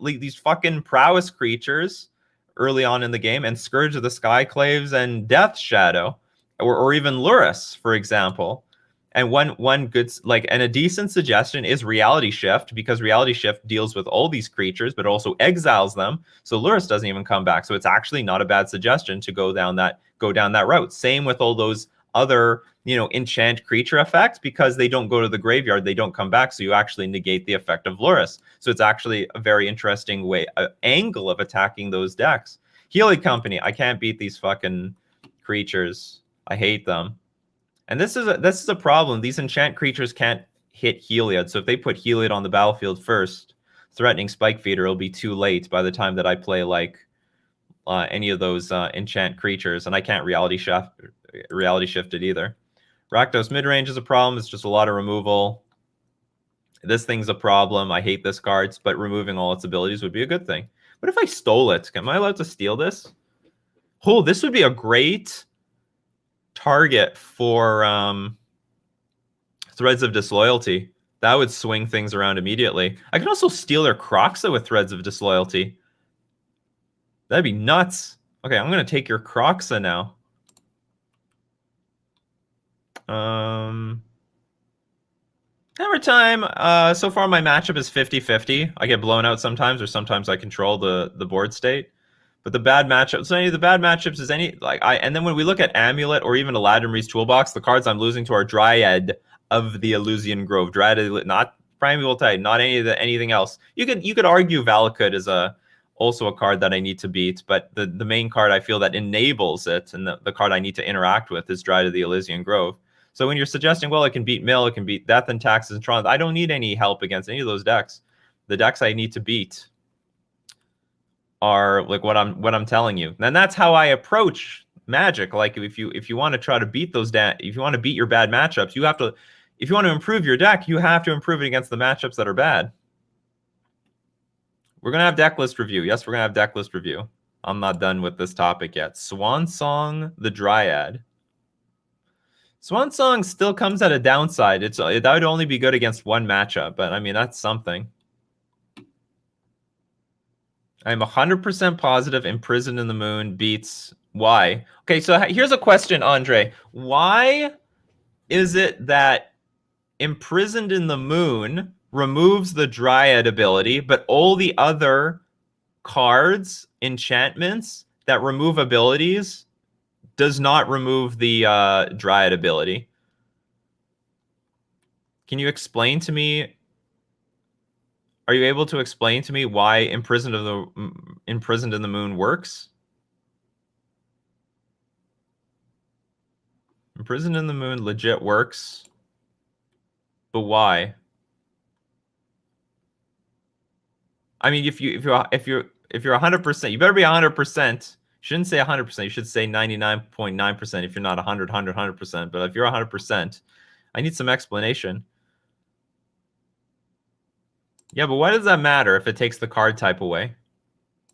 these fucking prowess creatures early on in the game, and Scourge of the Skyclaves and Death Shadow, or even Lurrus, for example? And one good, like, and a decent suggestion is Reality Shift, because Reality Shift deals with all these creatures, but also exiles them. So Lurrus doesn't even come back. So it's actually not a bad suggestion to go down that route. Same with all those other, enchant creature effects, because they don't go to the graveyard, they don't come back. So you actually negate the effect of Lurrus. So it's actually a very interesting angle of attacking those decks. Healy Company, I can't beat these fucking creatures. I hate them. And this is a problem. These enchant creatures can't hit Heliod. So if they put Heliod on the battlefield first, threatening Spike Feeder, it'll be too late by the time that I play like any of those enchant creatures, and I can't reality shift it either. Rakdos midrange is a problem. It's just a lot of removal. This thing's a problem. I hate this card, but removing all its abilities would be a good thing. What if I stole it? Am I allowed to steal this? Oh, this would be a great target for Threads of Disloyalty. That would swing things around immediately. I can also steal their Croxa with Threads of Disloyalty. That'd be nuts. Okay, I'm going to take your Croxa now. Every time, so far my matchup is 50-50. I get blown out sometimes, or sometimes I control the board state. But the bad matchup, so any of the bad matchups is and then when we look at Amulet or even Eladrimri's Toolbox, the cards I'm losing to are Dryad of the Elysian Grove. Dryad, not Primeval Titan, not anything else. You could argue Valakut is also a card that I need to beat, but the main card I feel that enables it, and the card I need to interact with, is Dryad of the Elysian Grove. So when you're suggesting, well, it can beat Mill, it can beat Death and Taxes and Tron, I don't need any help against any of those decks. The decks I need to beat are like what I'm telling you. And that's how I approach Magic. Like if you want to try to beat if you want to beat your bad matchups, if you want to improve your deck, you have to improve it against the matchups that are bad. We're going to have Decklist review. Yes, we're going to have Decklist review. I'm not done with this topic yet. Swan Song, the Dryad. Swan Song still comes at a downside. That would only be good against one matchup, but I mean, that's something. I'm 100% positive Imprisoned in the Moon beats... Why? Okay, so here's a question, André. Why is it that Imprisoned in the Moon removes the Dryad ability, but all the other cards, enchantments that remove abilities, does not remove the Dryad ability? Can you explain to me? Are you able to explain to me why Imprisoned in the Moon works? Imprisoned in the Moon legit works, but why? I mean, if you're 100%, you better be 100%. You shouldn't say 100%. You should say 99.9% if you're not 100%. But if you're 100%, I need some explanation. Yeah, but why does that matter if it takes the card type away?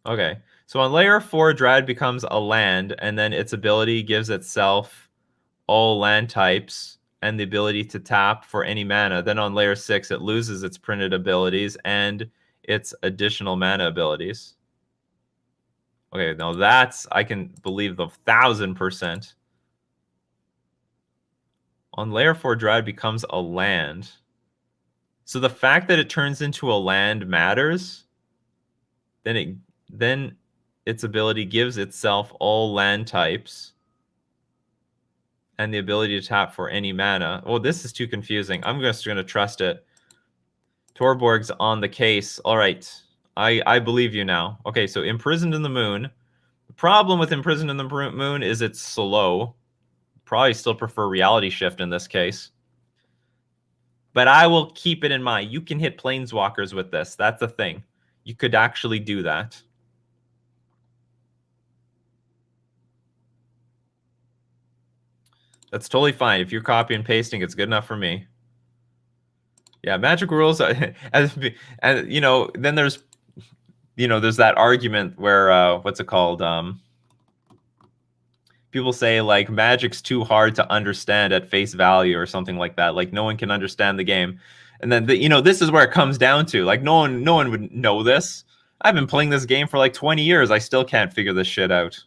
Okay, so on layer 4, Dryad becomes a land, and then its ability gives itself all land types and the ability to tap for any mana. Then on layer 6, it loses its printed abilities and its additional mana abilities. Okay, now that's, I can believe 1,000%. On layer 4, Dryad becomes a land. So the fact that it turns into a land matters. Then its ability gives itself all land types and the ability to tap for any mana. Well, this is too confusing. I'm just going to trust it. Torborg's on the case. All right. I believe you now. Okay, so Imprisoned in the Moon. The problem with Imprisoned in the Moon is it's slow. Probably still prefer Reality Shift in this case. But I will keep it in mind. You can hit Planeswalkers with this. That's the thing. You could actually do that. That's totally fine. If you're copy and pasting, it's good enough for me. Yeah, magic rules. And you know, then there's, you know, there's that argument where what's it called? People say like magic's too hard to understand at face value or something like that. Like no one can understand the game. And then you know, this is where it comes down to. Like no one would know this. I've been playing this game for like 20 years. I still can't figure this shit out.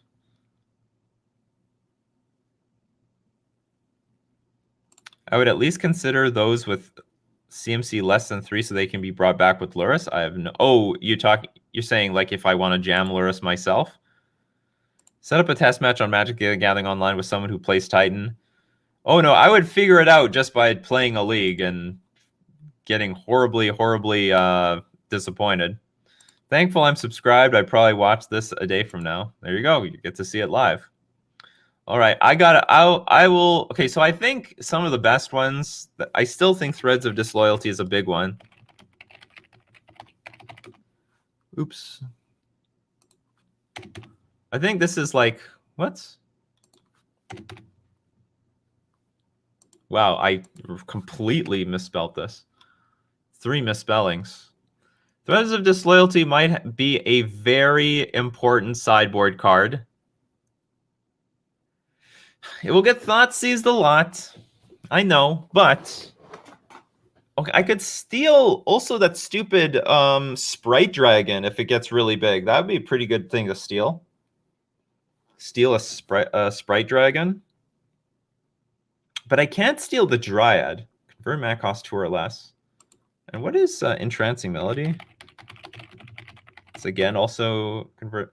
I would at least consider those with CMC less than 3 so they can be brought back with Luris. I have no. Oh, you're saying like if I want to jam Luris myself? Set up a test match on Magic the Gathering Online with someone who plays Titan. Oh no, I would figure it out just by playing a league and getting horribly disappointed. Thankful I'm subscribed. I probably watch this a day from now. There you go. You get to see it live. All right, I will. Okay, so I think some of the best ones. I still think Threads of Disloyalty is a big one. Oops. I think this is like what? Wow, I completely misspelled this. 3 misspellings. Threads of Disloyalty might be a very important sideboard card. It will get thought seized a lot. I know, but okay, I could steal also that stupid Sprite Dragon if it gets really big. That would be a pretty good thing to steal. Steal a Sprite Dragon. But I can't steal the Dryad. Convert mana cost 2 or less. And what is Entrancing Melody? It's again also convert.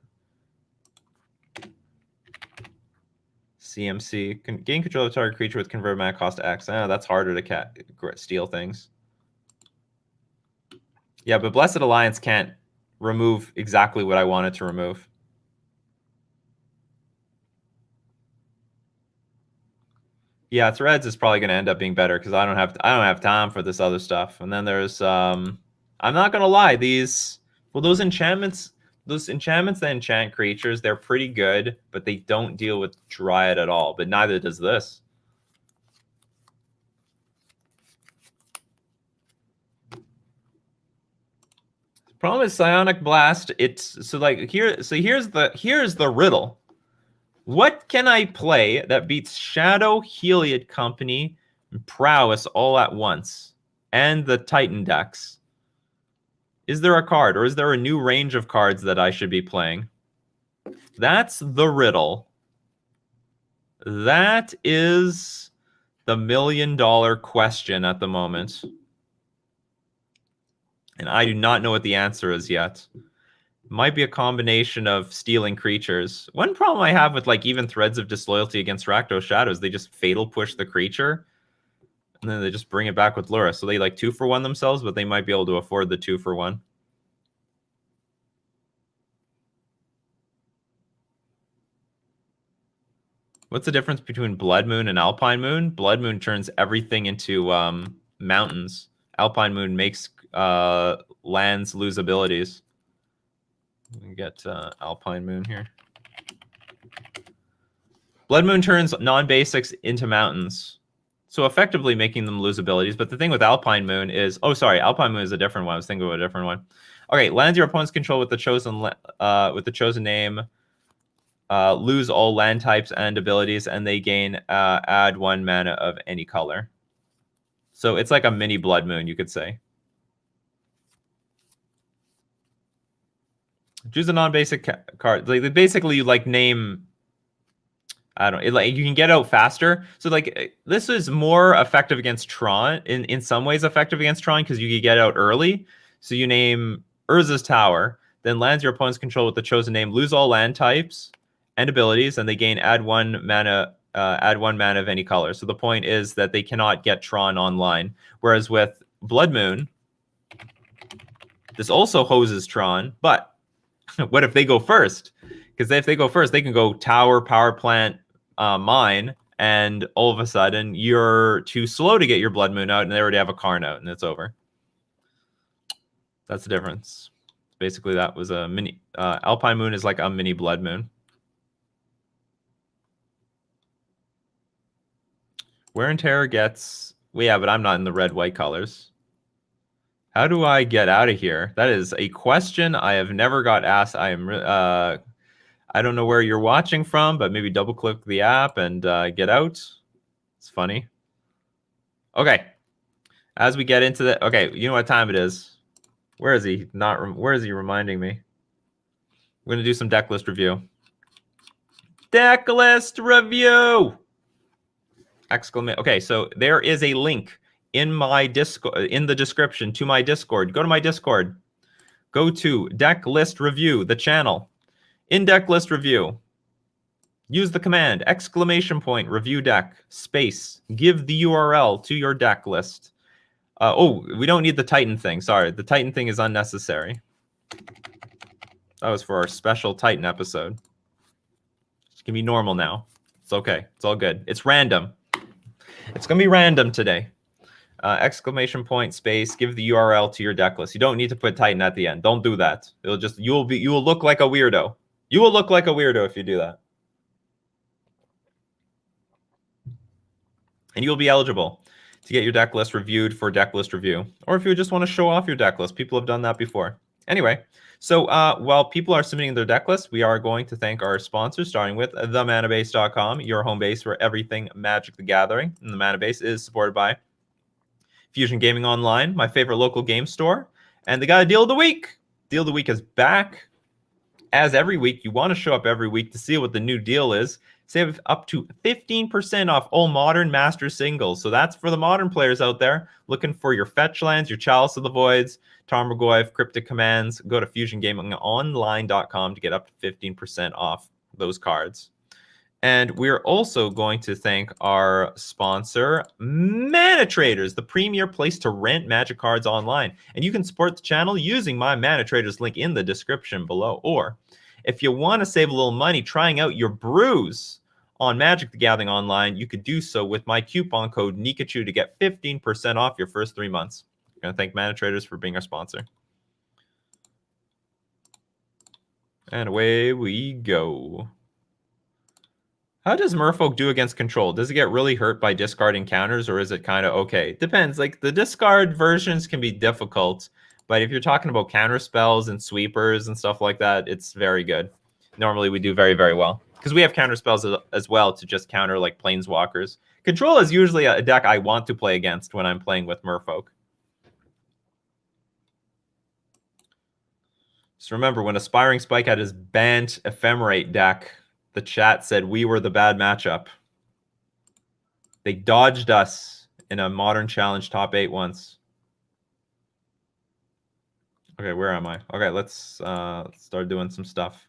CMC. Gain control of target creature with convert mana cost X. That's harder to steal things. Yeah, but Blessed Alliance can't remove exactly what I wanted to remove. Yeah, Threads is probably going to end up being better because I don't have time for this other stuff. And then there's I'm not gonna lie, those enchantments that enchant creatures, they're pretty good, but they don't deal with Dryad at all. But neither does this. The problem is Psionic Blast. It's so like here's the riddle. What can I play that beats Shadow, Heliod Company, and Prowess all at once, and the Titan decks? Is there a card, or is there a new range of cards that I should be playing? That's the riddle. That is the $1 million question at the moment. And I do not know what the answer is yet. It might be a combination of stealing creatures. One problem I have with like even Threads of Disloyalty against Rakdos Shadows, they just fatal push the creature. And then they just bring it back with Lura. So they like 2-for-1 themselves, but they might be able to afford the 2-for-1. What's the difference between Blood Moon and Alpine Moon? Blood Moon turns everything into mountains. Alpine Moon makes lands lose abilities. Let me get Alpine Moon here. Blood Moon turns non-basics into mountains. So effectively making them lose abilities. But the thing with Alpine Moon is... Oh, sorry. Alpine Moon is a different one. I was thinking of a different one. Okay, lands your opponents control with the chosen name. Lose all land types and abilities, and they gain add 1 mana of any color. So it's like a mini Blood Moon, you could say. Choose a non-basic card. Like basically, you like name. I don't. Like you can get out faster. So like this is more effective against Tron. In some ways, effective against Tron because you can get out early. So you name Urza's Tower, then lands your opponent's control with the chosen name. Lose all land types and abilities, and they gain add 1 mana. Add 1 mana of any color. So the point is that they cannot get Tron online. Whereas with Blood Moon, this also hoses Tron, but what if they go first? Because if they go first, they can go tower, power plant, mine, and all of a sudden you're too slow to get your Blood Moon out, and they already have a Karn out, and it's over. That's the difference. Basically, that was a mini... Alpine Moon is like a mini Blood Moon. Wear and Tear gets... Well, yeah, but I'm not in the red-white colors. How do I get out of here? That is a question I have never got asked. I don't know where you're watching from, but maybe double click the app and get out. It's funny. Okay. As we get into the, okay, you know what time it is. Where is he? Where is he reminding me? We're going to do some deck list review. Deck list review! Exclamation. Okay, so there is a link in my Discord, in the description to my Discord. Go to my Discord. Go to Deck List Review, the channel. In Deck List Review, use the command !review deck space. Give the URL to your deck list. Oh, we don't need the Titan thing. Sorry, the Titan thing is unnecessary. That was for our special Titan episode. It's gonna be normal now. It's okay. It's all good. It's random. It's gonna be random today. !space. Give the URL to your deck list. You don't need to put Titan at the end. Don't do that. It'll just you will look like a weirdo. You will look like a weirdo if you do that. And you'll be eligible to get your deck list reviewed for deck list review. Or if you just want to show off your deck list. People have done that before. Anyway, so while people are submitting their deck list, we are going to thank our sponsors, starting with themanabase.com, your home base for everything Magic the Gathering. And the Manabase is supported by Fusion Gaming Online, my favorite local game store. And they got a deal of the week. Deal of the week is back. As every week, you want to show up every week to see what the new deal is. Save up to 15% off all modern master singles. So that's for the modern players out there looking for your fetch lands, your Chalice of the Voids, Tarmogoyf, Cryptic Commands. Go to fusiongamingonline.com to get up to 15% off those cards. And we're also going to thank our sponsor, Mana Traders, the premier place to rent Magic cards online. And you can support the channel using my Mana Traders link in the description below. Or if you want to save a little money trying out your brews on Magic the Gathering Online, you could do so with my coupon code Nikachu to get 15% off your first 3 months. I'm going to thank Mana Traders for being our sponsor. And away we go. How does Merfolk do against control? Does it get really hurt by discarding counters, or is it kind of okay? Depends. Like, the discard versions can be difficult, but if you're talking about counter spells and sweepers and stuff like that, it's very good. Normally, we do very, very well. Because we have counter spells as well to just counter, like, Planeswalkers. Control is usually a deck I want to play against when I'm playing with Merfolk. Just remember, when Aspiring Spike had his Bant Ephemerate deck, the chat said we were the bad matchup. They dodged us in a Modern Challenge top 8 once. Okay, where am I? Okay, let's start doing some stuff.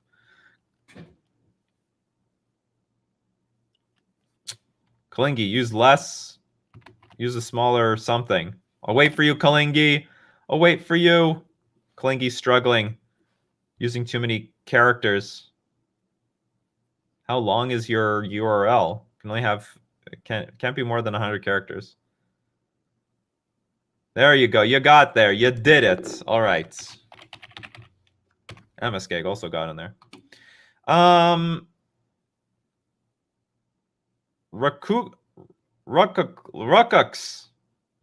Kalingi, use less. Use a smaller something. I'll wait for you, Kalingi. I'll wait for you. Kalingi's struggling. Using too many characters. How long is your URL? Can only have can't be more than 100 characters. There you go. You got there. You did it. All right. Skeg also got in there. Ruckux.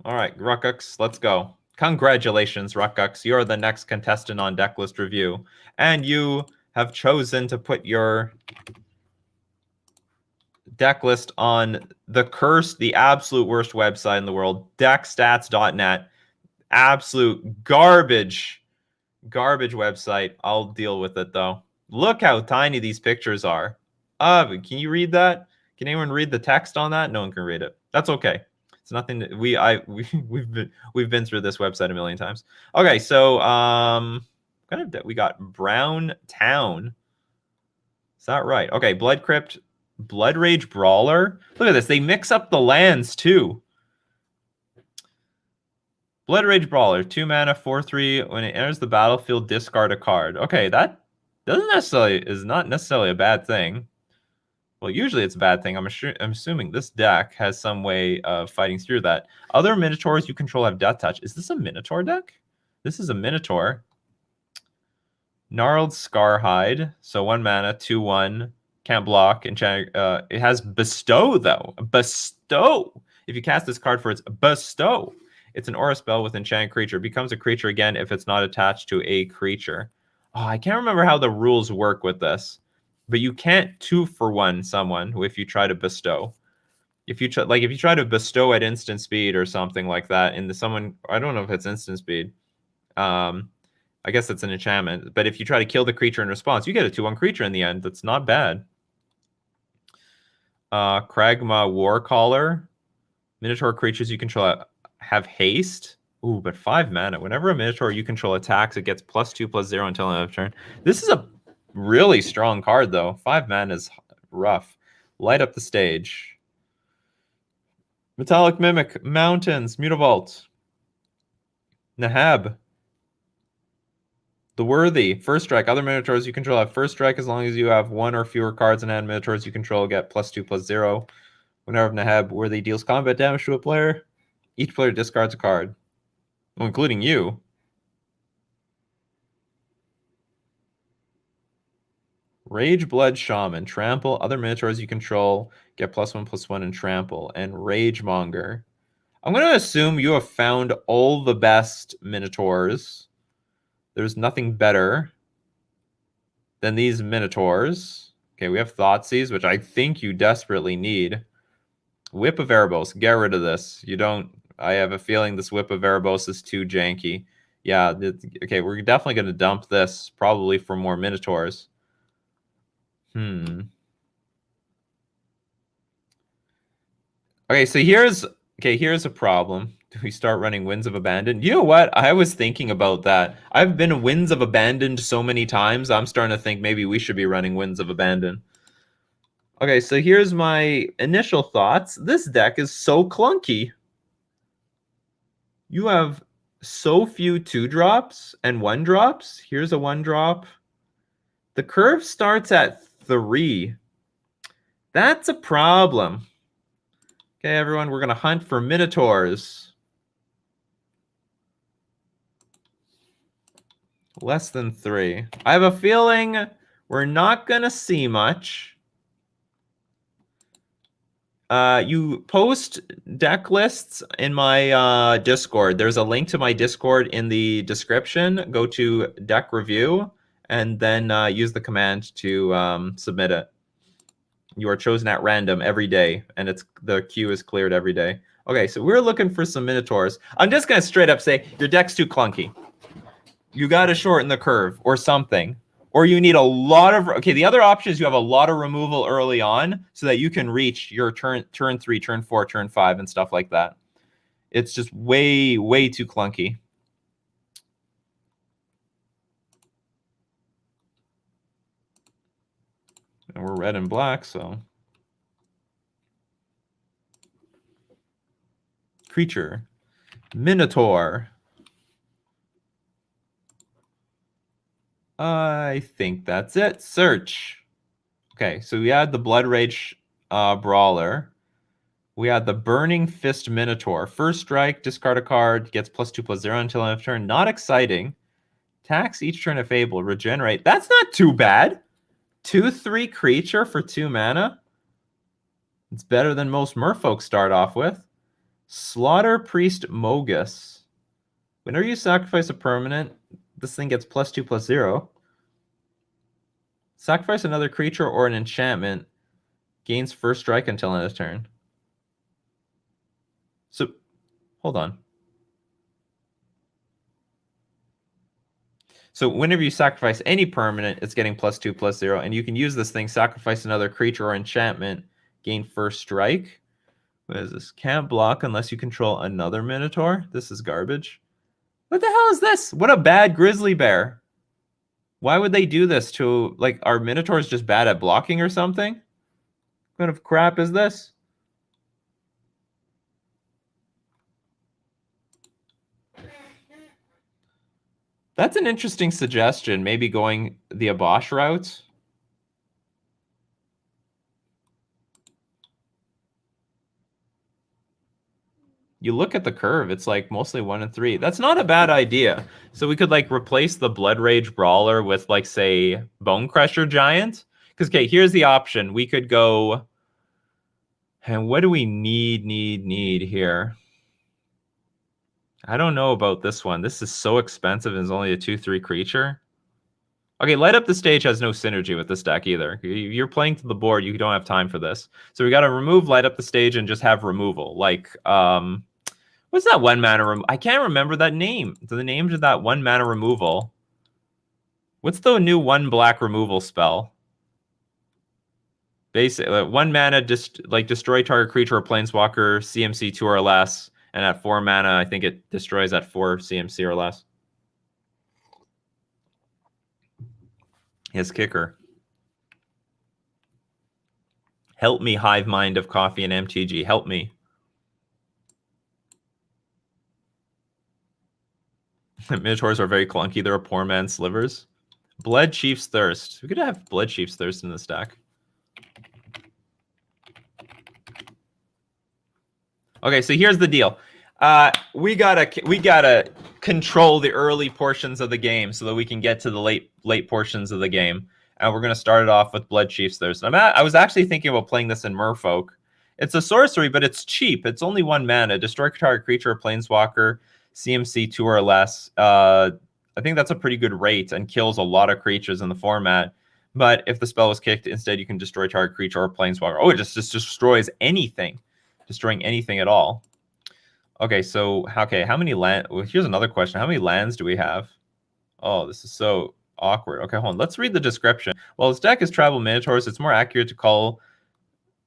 All right, Ruckux, let's go. Congratulations, Ruckux. You're the next contestant on Decklist Review. And you have chosen to put your deck list on the absolute worst website in the world, deckstats.net. Absolute garbage website. I'll deal with it though. Look how tiny these pictures are. Can you read that? Can anyone read the text on that? No one can read it. That's okay. It's nothing that we've been through this website a million times. Okay, so we got Brown Town. Is that right? Okay, Blood Crypt, Blood Rage Brawler. Look at this. They mix up the lands too. Blood Rage Brawler, 2 mana, 4/3. When it enters the battlefield, discard a card. Okay, that is not necessarily a bad thing. Well, usually it's a bad thing. I'm assuming this deck has some way of fighting through that. Other Minotaurs you control have Death Touch. Is this a Minotaur deck? This is a Minotaur. Gnarled Scarhide. So 1 mana, 2/1. Can't block. It has Bestow, though. Bestow. If you cast this card for its Bestow, It's an aura spell with enchanted creature. It becomes a creature again if it's not attached to a creature. Oh, I can't remember how the rules work with this, but you can't 2-for-1 someone if you try to bestow. If you try to bestow at instant speed or something like that, and someone, I don't know if it's instant speed. I guess it's an enchantment. But if you try to kill the creature in response, you get a 2/1 creature in the end. That's not bad. Kragma Warcaller. Minotaur creatures you control have haste. Ooh, but 5 mana. Whenever a Minotaur you control attacks, it gets +2/+0 until end of turn. This is a really strong card, though. 5 mana is rough. Light up the stage. Metallic Mimic, Mountains, Mutavault. Nahab. The Worthy, first strike. Other Minotaurs you control have first strike as long as you have 1 or fewer cards in hand. Minotaurs you control get +2/+0. Whenever Nahab Worthy deals combat damage to a player, each player discards a card. Well, including you. Rage Blood Shaman, Trample. Other Minotaurs you control get +1/+1 and Trample. And Rage Monger. I'm going to assume you have found all the best Minotaurs. There's nothing better than these Minotaurs. Okay, we have Thoughtseize, which I think you desperately need. Whip of Erebos. Get rid of this. You don't... I have a feeling this Whip of Erebos is too janky. Yeah, okay, we're definitely going to dump this, probably for more Minotaurs. Okay, so here's a problem. Do we start running Winds of Abandon? You know what? I was thinking about that. I've been Winds of Abandoned so many times, I'm starting to think maybe we should be running Winds of Abandon. Okay, so here's my initial thoughts. This deck is so clunky. You have so few 2-drops and 1-drops. Here's a 1-drop. The curve starts at 3. That's a problem. Okay, everyone, we're going to hunt for Minotaurs. Less than 3. I have a feeling we're not going to see much. You post deck lists in my Discord. There's a link to my Discord in the description. Go to deck review and then use the command to submit it. You are chosen at random every day, and the queue is cleared every day. Okay, so we're looking for some Minotaurs. I'm just going to straight up say, your deck's too clunky. You got to shorten the curve or something. Or you need a lot of... Okay, the other option is you have a lot of removal early on so that you can reach your turn 3, turn 4, turn 5, and stuff like that. It's just way, way too clunky. And we're red and black, so... Creature. Minotaur. I think that's it. Search. Okay, so we had the Blood Rage Brawler. We had the Burning Fist Minotaur. First strike, discard a card, gets +2/+0 until end of turn. Not exciting. Tax each turn if able. Regenerate. That's not too bad. 2/3 creature for 2 mana. It's better than most merfolk start off with. Slaughter Priest Mogus. Whenever you sacrifice a permanent, this thing gets +2/+0. Sacrifice another creature or an enchantment. Gains first strike until end of turn. So, hold on. So whenever you sacrifice any permanent, it's getting +2/+0. And you can use this thing, sacrifice another creature or enchantment, gain first strike. What is this? Can't block unless you control another Minotaur. This is garbage. What the hell is this? What a bad grizzly bear. Why would they do this to, like, are Minotaurs just bad at blocking or something? What kind of crap is this? That's an interesting suggestion. Maybe going the Abosh route. You look at the curve, it's like mostly 1 and 3. That's not a bad idea. So we could like replace the Blood Rage Brawler with like, say, Bone Crusher Giant. Because, okay, here's the option. We could go... And what do we need here? I don't know about this one. This is so expensive and it's only a 2/3 creature. Okay, Light Up the Stage has no synergy with this deck either. You're playing to the board, you don't have time for this. So we got to remove Light Up the Stage and just have removal. Like, what's that 1 mana I can't remember that name. The name of that 1 mana removal. What's the new 1 black removal spell? Basically, 1 mana, destroy target creature or planeswalker, CMC 2 or less. And at 4 mana, I think it destroys at 4 CMC or less. His kicker. Help me, hive mind of Coffee and MTG. Help me. Minotaurs are very clunky. They're a poor man's slivers. Blood Chief's Thirst. We could have Blood Chief's Thirst in this deck. Okay, so here's the deal. We gotta control the early portions of the game so that we can get to the late portions of the game. And we're gonna start it off with Blood Chief's Thirst. I was actually thinking about playing this in Merfolk. It's a sorcery, but it's cheap. It's only 1 mana. Destroy target creature or planeswalker, CMC 2 or less. I think that's a pretty good rate and kills a lot of creatures in the format. But if the spell was kicked, instead you can destroy target creature or planeswalker. Oh, it just destroys anything. Destroying anything at all. Okay, so how many land? Well, here's another question. How many lands do we have? Oh, this is so awkward. Okay, hold on. Let's read the description. Well, this deck is tribal minotaurs. It's more accurate to call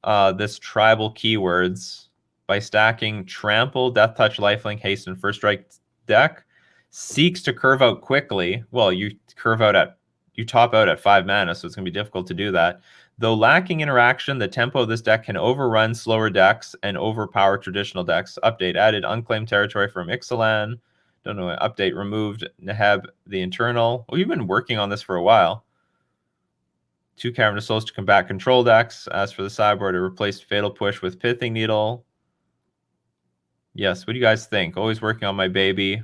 this tribal keywords by stacking trample, death touch, lifelink, haste, and first strike deck. Seeks to curve out quickly. Well, you top out at 5 mana, so it's gonna be difficult to do that. Though lacking interaction, the tempo of this deck can overrun slower decks and overpower traditional decks. Update added unclaimed territory from Ixalan. Don't know. Update removed Neheb the Internal. Well, you've been working on this for a while. 2 Cavern of Souls to combat control decks. As for the sideboard, it replaced Fatal Push with Pithing Needle. Yes, what do you guys think? Always working on my baby.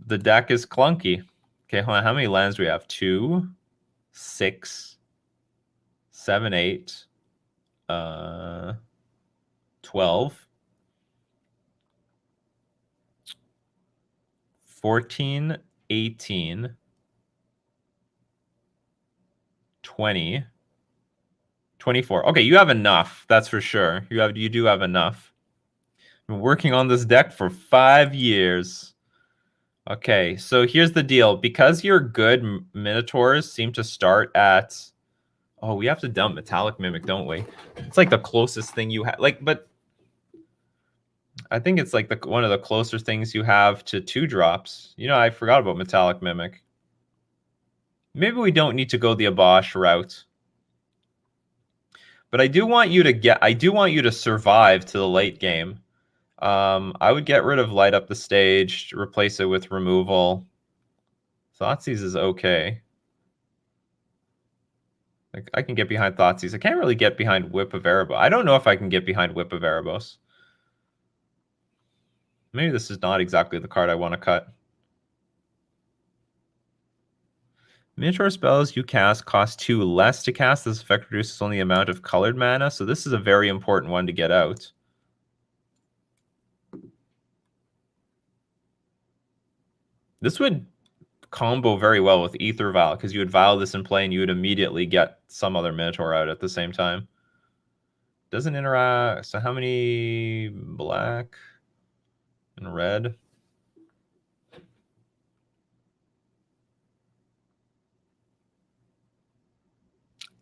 The deck is clunky. Okay, hold on. How many lands do we have? 2, 6, 7, 8, 12, 14, 18, 20, 24. Okay, you have enough. That's for sure. You do have enough. Been working on this deck for 5 years. Okay, so here's the deal. Because you're good, Minotaurs seem to start at... Oh, we have to dump Metallic Mimic, don't we? It's like the closest thing you have. Like, but I think it's like one of the closer things you have to 2-drops. You know, I forgot about Metallic Mimic. Maybe we don't need to go the Abosh route. But I do want you to survive to the late game. I would get rid of Light Up the Stage, replace it with removal. Thoughtseize is okay. Like, I can get behind Thoughtseize. I can't really get behind Whip of Erebos. I don't know if I can get behind Whip of Erebos. Maybe this is not exactly the card I want to cut. Minotaur spells you cast cost 2 less to cast. This effect reduces only the amount of colored mana, so this is a very important one to get out. This would combo very well with Aether Vial, because you would Vial this in play and you would immediately get some other Minotaur out at the same time. Doesn't interact. So how many black and red?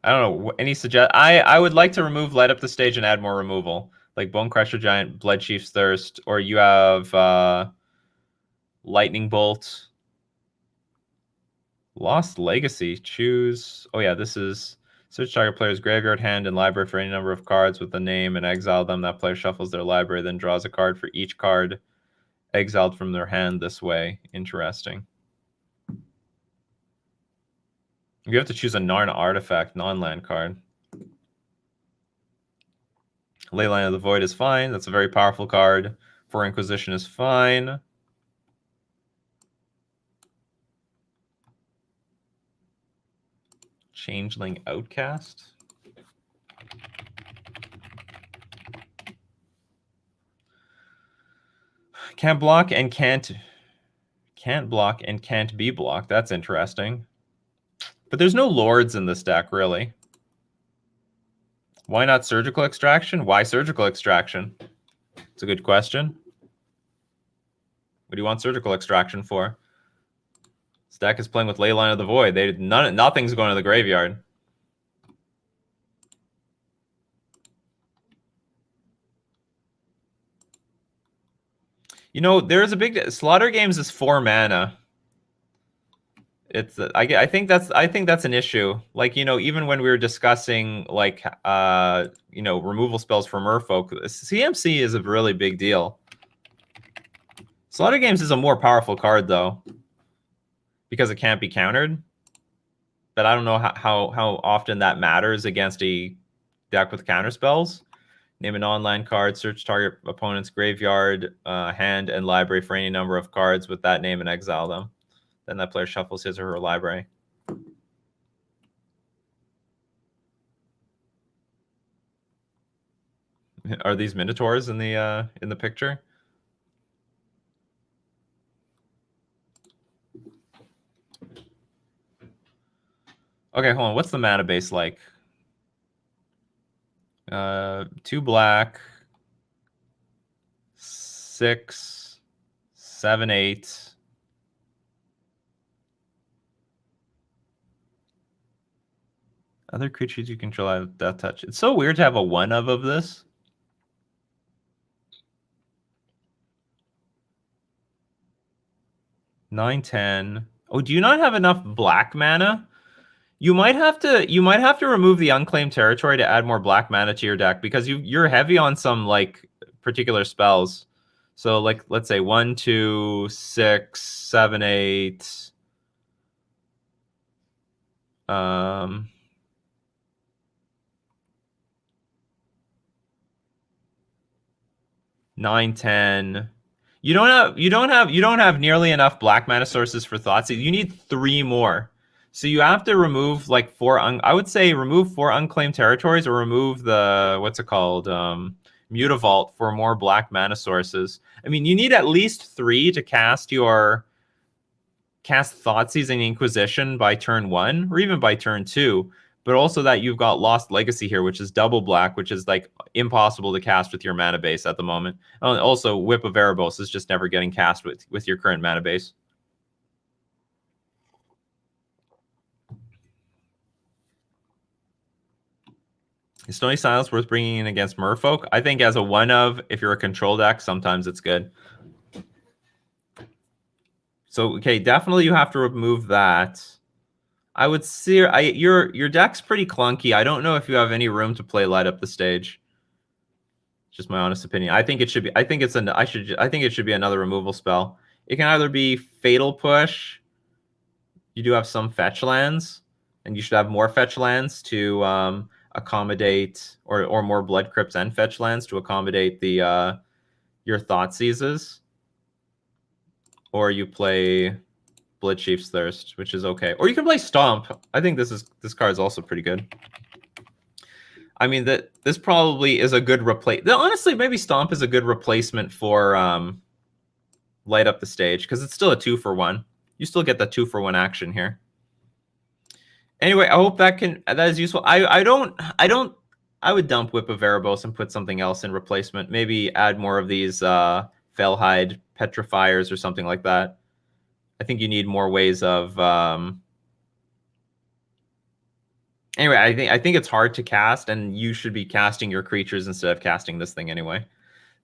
I don't know. Any suggest? I would like to remove Light Up the Stage and add more removal, like Bone Crusher Giant, Blood Chief's Thirst, or you have Lightning Bolt. Lost Legacy. Choose. Oh yeah, this is search target player's graveyard, hand, and library for any number of cards with the name and exile them. That player shuffles their library, then draws a card for each card exiled from their hand this way. Interesting. You have to choose a Narn artifact, non-land card. Leyline of the Void is fine. That's a very powerful card. For Inquisition is fine. Changeling Outcast. Can't block and can't block and can't be blocked. That's interesting. But there's no lords in this deck, really. Why not surgical extraction? Why surgical extraction? It's a good question. What do you want surgical extraction for? This deck is playing with Leyline of the Void. Nothing's going to the graveyard. You know, there's a big Slaughter Games is 4 mana. It's I think that's an issue. Like, you know, even when we were discussing like you know, removal spells for Merfolk, CMC is a really big deal. Slaughter Games is a more powerful card though, because it can't be countered. But I don't know how often that matters against a deck with counter spells. Name an online card, search target opponent's graveyard, hand, and library for any number of cards with that name and exile them. Then that player shuffles his or her library. Are these Minotaurs in the picture? Okay, hold on. What's the mana base like? 2 black, 6, 7, 8. Other creatures you control have Death Touch. It's so weird to have a 1 of this. Nine, 10. Oh, do you not have enough black mana? You might have to remove the unclaimed territory to add more black mana to your deck, because you're heavy on some like particular spells. So like, let's say 1, 2, 6, 7, 8. 9, 10. You don't have nearly enough black mana sources for Thoughtseize. You need 3 more. So you have to remove like 4. I would say remove 4 unclaimed territories, or remove the what's it called, Mutavault for more black mana sources. I mean, you need at least 3 to cast Thoughtseize and Inquisition by turn 1, or even by turn 2. But also that you've got Lost Legacy here, which is double black, which is like impossible to cast with your mana base at the moment. Also, Whip of Erebos is just never getting cast with your current mana base. Is Stony Silence worth bringing in against Merfolk? I think as a 1 of, if you're a control deck, sometimes it's good. So, okay, definitely you have to remove that. I would see your deck's pretty clunky. I don't know if you have any room to play Light Up the Stage. Just my honest opinion. I think it should be. I think it should be another removal spell. It can either be Fatal Push. You do have some fetch lands, and you should have more fetch lands to accommodate, or more Blood Crypts and fetch lands to accommodate the your Thoughtseizes. Or you play Bloodchief's Thirst, which is okay. Or you can play Stomp. I think this card is also pretty good. I mean, this probably is a good honestly, maybe Stomp is a good replacement for Light Up the Stage, because it's still a 2-for-1. You still get the 2-for-1 action here. Anyway, I hope that is useful. I would dump Whip of Erebos and put something else in replacement. Maybe add more of these Fellhide Petrifiers or something like that. I think you need more ways of anyway, I think it's hard to cast, and you should be casting your creatures instead of casting this thing anyway.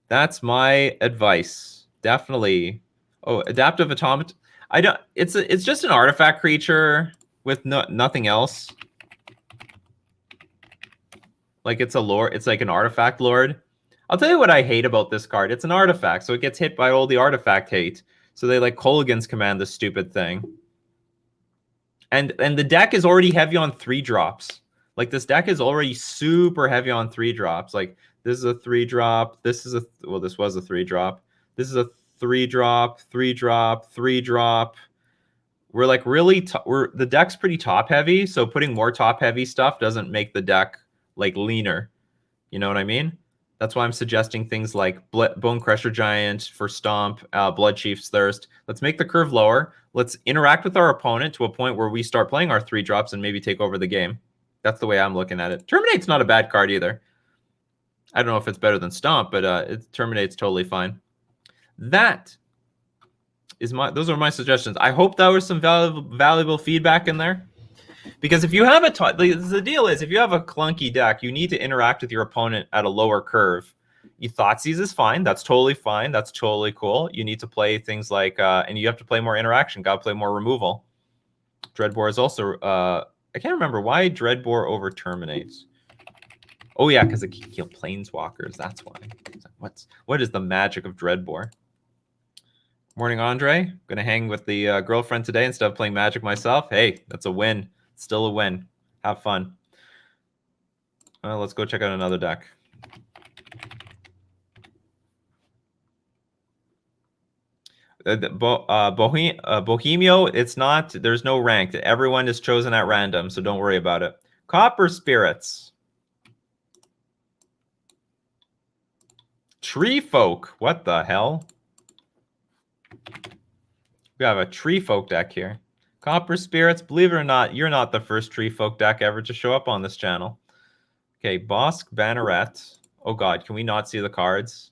That's my advice. Definitely. Oh, Adaptive Automaton. It's just an artifact creature with nothing else. Like, it's a lord, it's like an artifact lord. I'll tell you what I hate about this card. It's an artifact, so it gets hit by all the artifact hate. So they like Kolaghan's Command, this stupid thing. And the deck is already heavy on 3-drops. Like, this deck is already super heavy on 3-drops. Like, this is a 3-drop. This is this was a 3-drop. This is a 3-drop, 3-drop, 3-drop. We're like really the deck's pretty top heavy, so putting more top heavy stuff doesn't make the deck like leaner. You know what I mean? That's why I'm suggesting things like Bone Crusher Giant for Stomp, Blood Chief's Thirst. Let's make the curve lower. Let's interact with our opponent to a point where we start playing our 3-drops and maybe take over the game. That's the way I'm looking at it. Terminate's not a bad card either. I don't know if it's better than Stomp, but it Terminate's totally fine. That is those are my suggestions. I hope that was some valuable feedback in there. Because if you have the deal is, if you have a clunky deck, you need to interact with your opponent at a lower curve. You Thoughtseize is fine. That's totally fine. That's totally cool. You need to play things like, and you have to play more interaction. Got to play more removal. Dreadbore is also, I can't remember why Dreadbore over Terminates. Oh yeah, because it can kill Planeswalkers. That's why. What is the magic of Dreadbore? Morning, André. Gonna hang with the girlfriend today instead of playing Magic myself. Hey, that's a win. Still a win. Have fun. Let's go check out another deck. Bohemio, it's not. There's no rank. Everyone is chosen at random, so don't worry about it. Copper Spirits. Tree Folk. What the hell? We have a Tree Folk deck here. Copper Spirits, believe it or not, you're not the first Tree Folk deck ever to show up on this channel. Okay, Bosk Banneret. Oh god, can we not see the cards?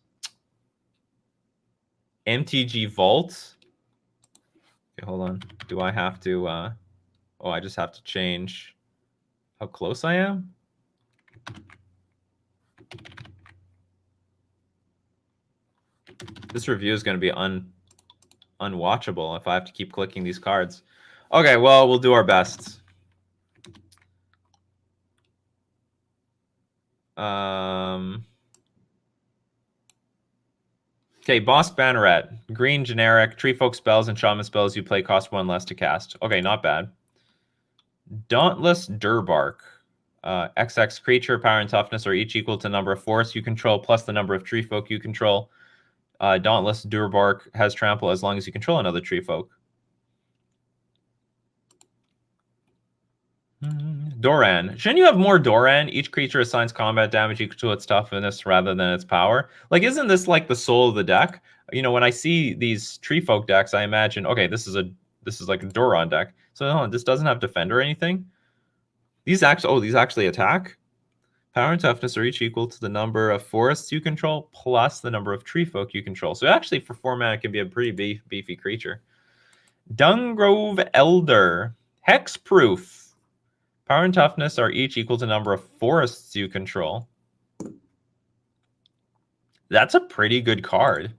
MTG Vault. Okay, hold on. Do I have to... oh, I just have to change how close I am? This review is going to be unwatchable if I have to keep clicking these cards. Okay, well, we'll do our best. Okay, Boss Banneret. Green, generic. Tree Folk spells and Shaman spells you play cost 1 less to cast. Okay, not bad. Dauntless Durbark. XX creature, power and toughness are each equal to the number of forests you control plus the number of Tree Folk you control. Dauntless Durbark has trample as long as you control another Tree Folk. Doran. Shouldn't you have more Doran? Each creature assigns combat damage equal to its toughness rather than its power. Like, isn't this like the soul of the deck? You know, when I see these Tree Folk decks, I imagine, okay, this is like a Doran deck. So no, this doesn't have defend or anything. These actually attack. Power and toughness are each equal to the number of forests you control plus the number of Tree Folk you control. So actually, for 4 mana, it can be a pretty beefy creature. Dungrove Elder. Hexproof. Power and toughness are each equal to the number of forests you control. That's a pretty good card.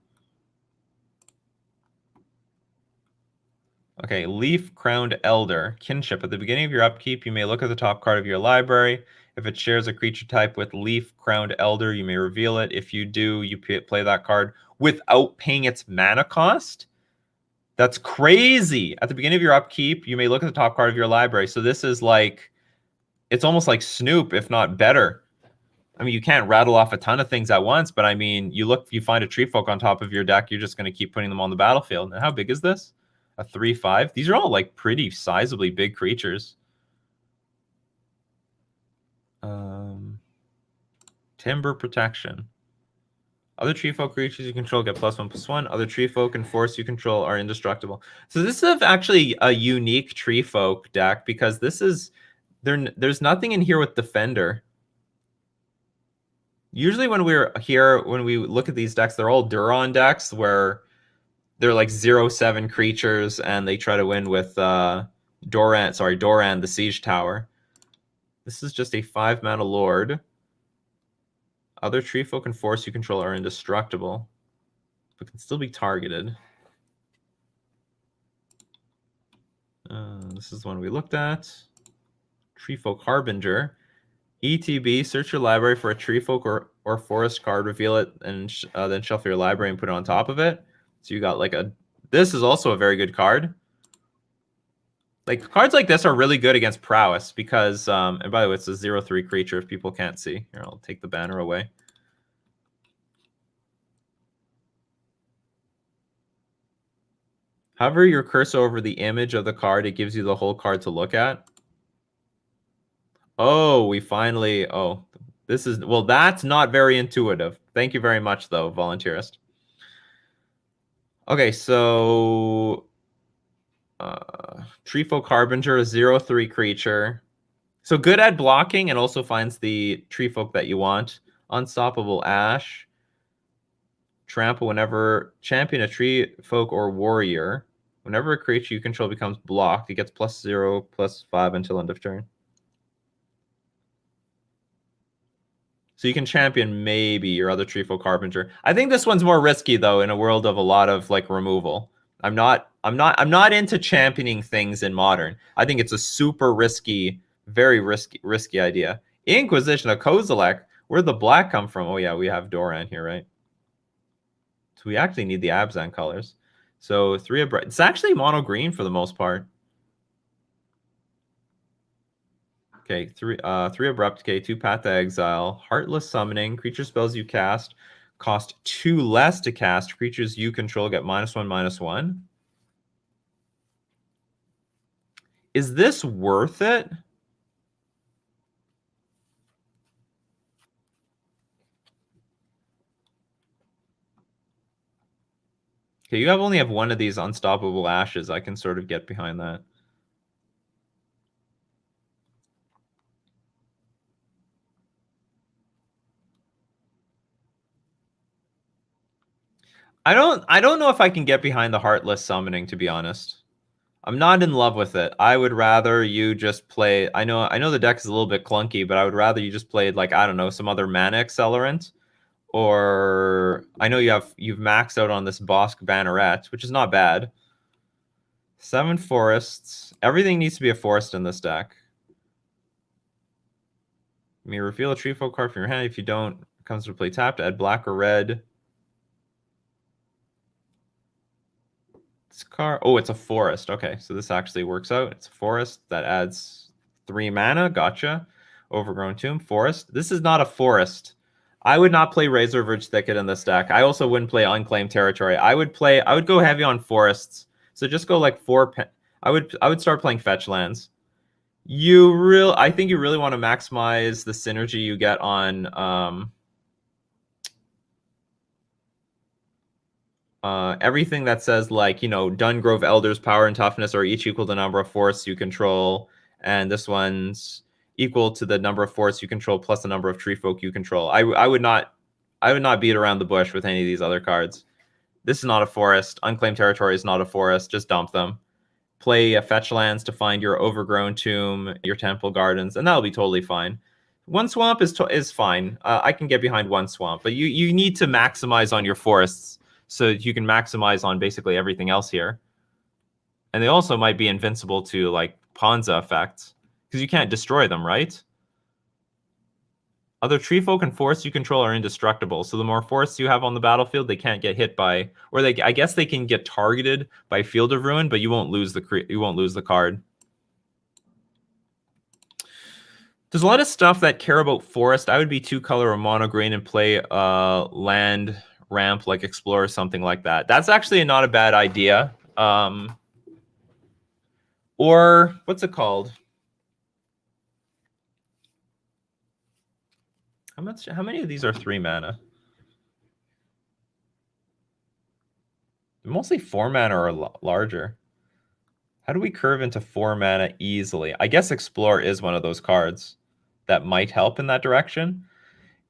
Okay, Leaf Crowned Elder. Kinship. At the beginning of your upkeep, you may look at the top card of your library. If it shares a creature type with Leaf Crowned Elder, you may reveal it. If you do, you play that card without paying its mana cost. That's crazy. At the beginning of your upkeep, you may look at the top card of your library. So this is like... It's almost like Snoop, if not better. I mean, you can't rattle off a ton of things at once, but I mean, you find a Tree Folk on top of your deck, you're just going to keep putting them on the battlefield. And how big is this? A 3/5? These are all like pretty sizably big creatures. Timber Protection. Other Tree Folk creatures you control get +1/+1. Other Tree Folk and force you control are indestructible. So this is actually a unique Tree Folk deck because this is... There's nothing in here with Defender. Usually when we look at these decks, they're all Duron decks where they're like 0/7 creatures and they try to win with Doran, the Siege Tower. This is just a 5-mana Lord. Other Tree Folk and force you control are indestructible, but can still be targeted. This is the one we looked at. Tree Folk Harbinger. ETB, search your library for a Tree Folk or forest card, reveal it, and then shuffle your library and put it on top of it. So you got like a... This is also a very good card. Like, cards like this are really good against Prowess because... and by the way, it's a 0/3 creature if people can't see. Here, I'll take the banner away. Hover your cursor over the image of the card. It gives you the whole card to look at. Oh, we finally... Oh, This is, well, that's not very intuitive. Thank you very much, though, volunteerist. Okay, so Treefolk Harbinger, a 0/3 creature. So good at blocking and also finds the Treefolk that you want. Unstoppable Ash. Trample whenever champion a Treefolk or warrior. Whenever a creature you control becomes blocked, it gets +0, +5 until end of turn. So you can champion maybe your other Treefolk Harbinger. I think this one's more risky though in a world of a lot of like removal. I'm not into championing things in Modern. I think it's a super risky, very risky idea. Inquisition of Kozilek, where'd the black come from? Oh yeah, we have Doran here, right? So we actually need the Abzan colors. So 3 of it's actually mono green for the most part. Okay, 3 Abrupt Decay, 2 Path to Exile, Heartless Summoning, creature spells you cast cost 2 less to cast, creatures you control get -1/-1. Is this worth it? Okay, you only have one of these Unstoppable Ashes. I can sort of get behind that. I don't know if I can get behind the Heartless Summoning, to be honest. I'm not in love with it. I would rather you just play. I know the deck is a little bit clunky, but I would rather you just played like, I don't know, some other mana accelerant. Or I know you've maxed out on this Bosk Banneret, which is not bad. 7 forests. Everything needs to be a forest in this deck. You may reveal a Treefolk card from your hand. If you don't, it comes to play tapped. Add black or red. This card. Oh, it's a forest. Okay, so this actually works out. It's a forest that adds 3 mana. Gotcha. Overgrown Tomb. Forest. This is not a forest. I would not play Razorverge Thicket in this deck. I also wouldn't play Unclaimed Territory. I would go heavy on forests. So just go like 4. I would start playing fetch lands. I think you really want to maximize the synergy you get on everything that says like, Dungrove Elder's power and toughness are each equal to the number of forests you control, and this one's equal to the number of forests you control plus the number of Treefolk you control. I would not beat around the bush with any of these other cards. This is not a forest. Unclaimed Territory is not a forest. Just dump them. Play fetch lands to find your Overgrown Tomb, your Temple Gardens, and that'll be totally fine. 1 swamp is fine. I can get behind 1 swamp, but you need to maximize on your forests so you can maximize on basically everything else here. And they also might be invincible to like Ponza effects because you can't destroy them, right? Other Treefolk and forests you control are indestructible. So the more forests you have on the battlefield, they can't get hit by, or I guess they can get targeted by Field of Ruin, but you won't lose the card. There's a lot of stuff that care about forest. I would be 2 color or mono green and play land ramp like Explorer, something like that. That's actually not a bad idea. Or what's it called? How many of these are 3 mana? Mostly 4 mana or larger. How do we curve into 4 mana easily? I guess Explore is one of those cards that might help in that direction.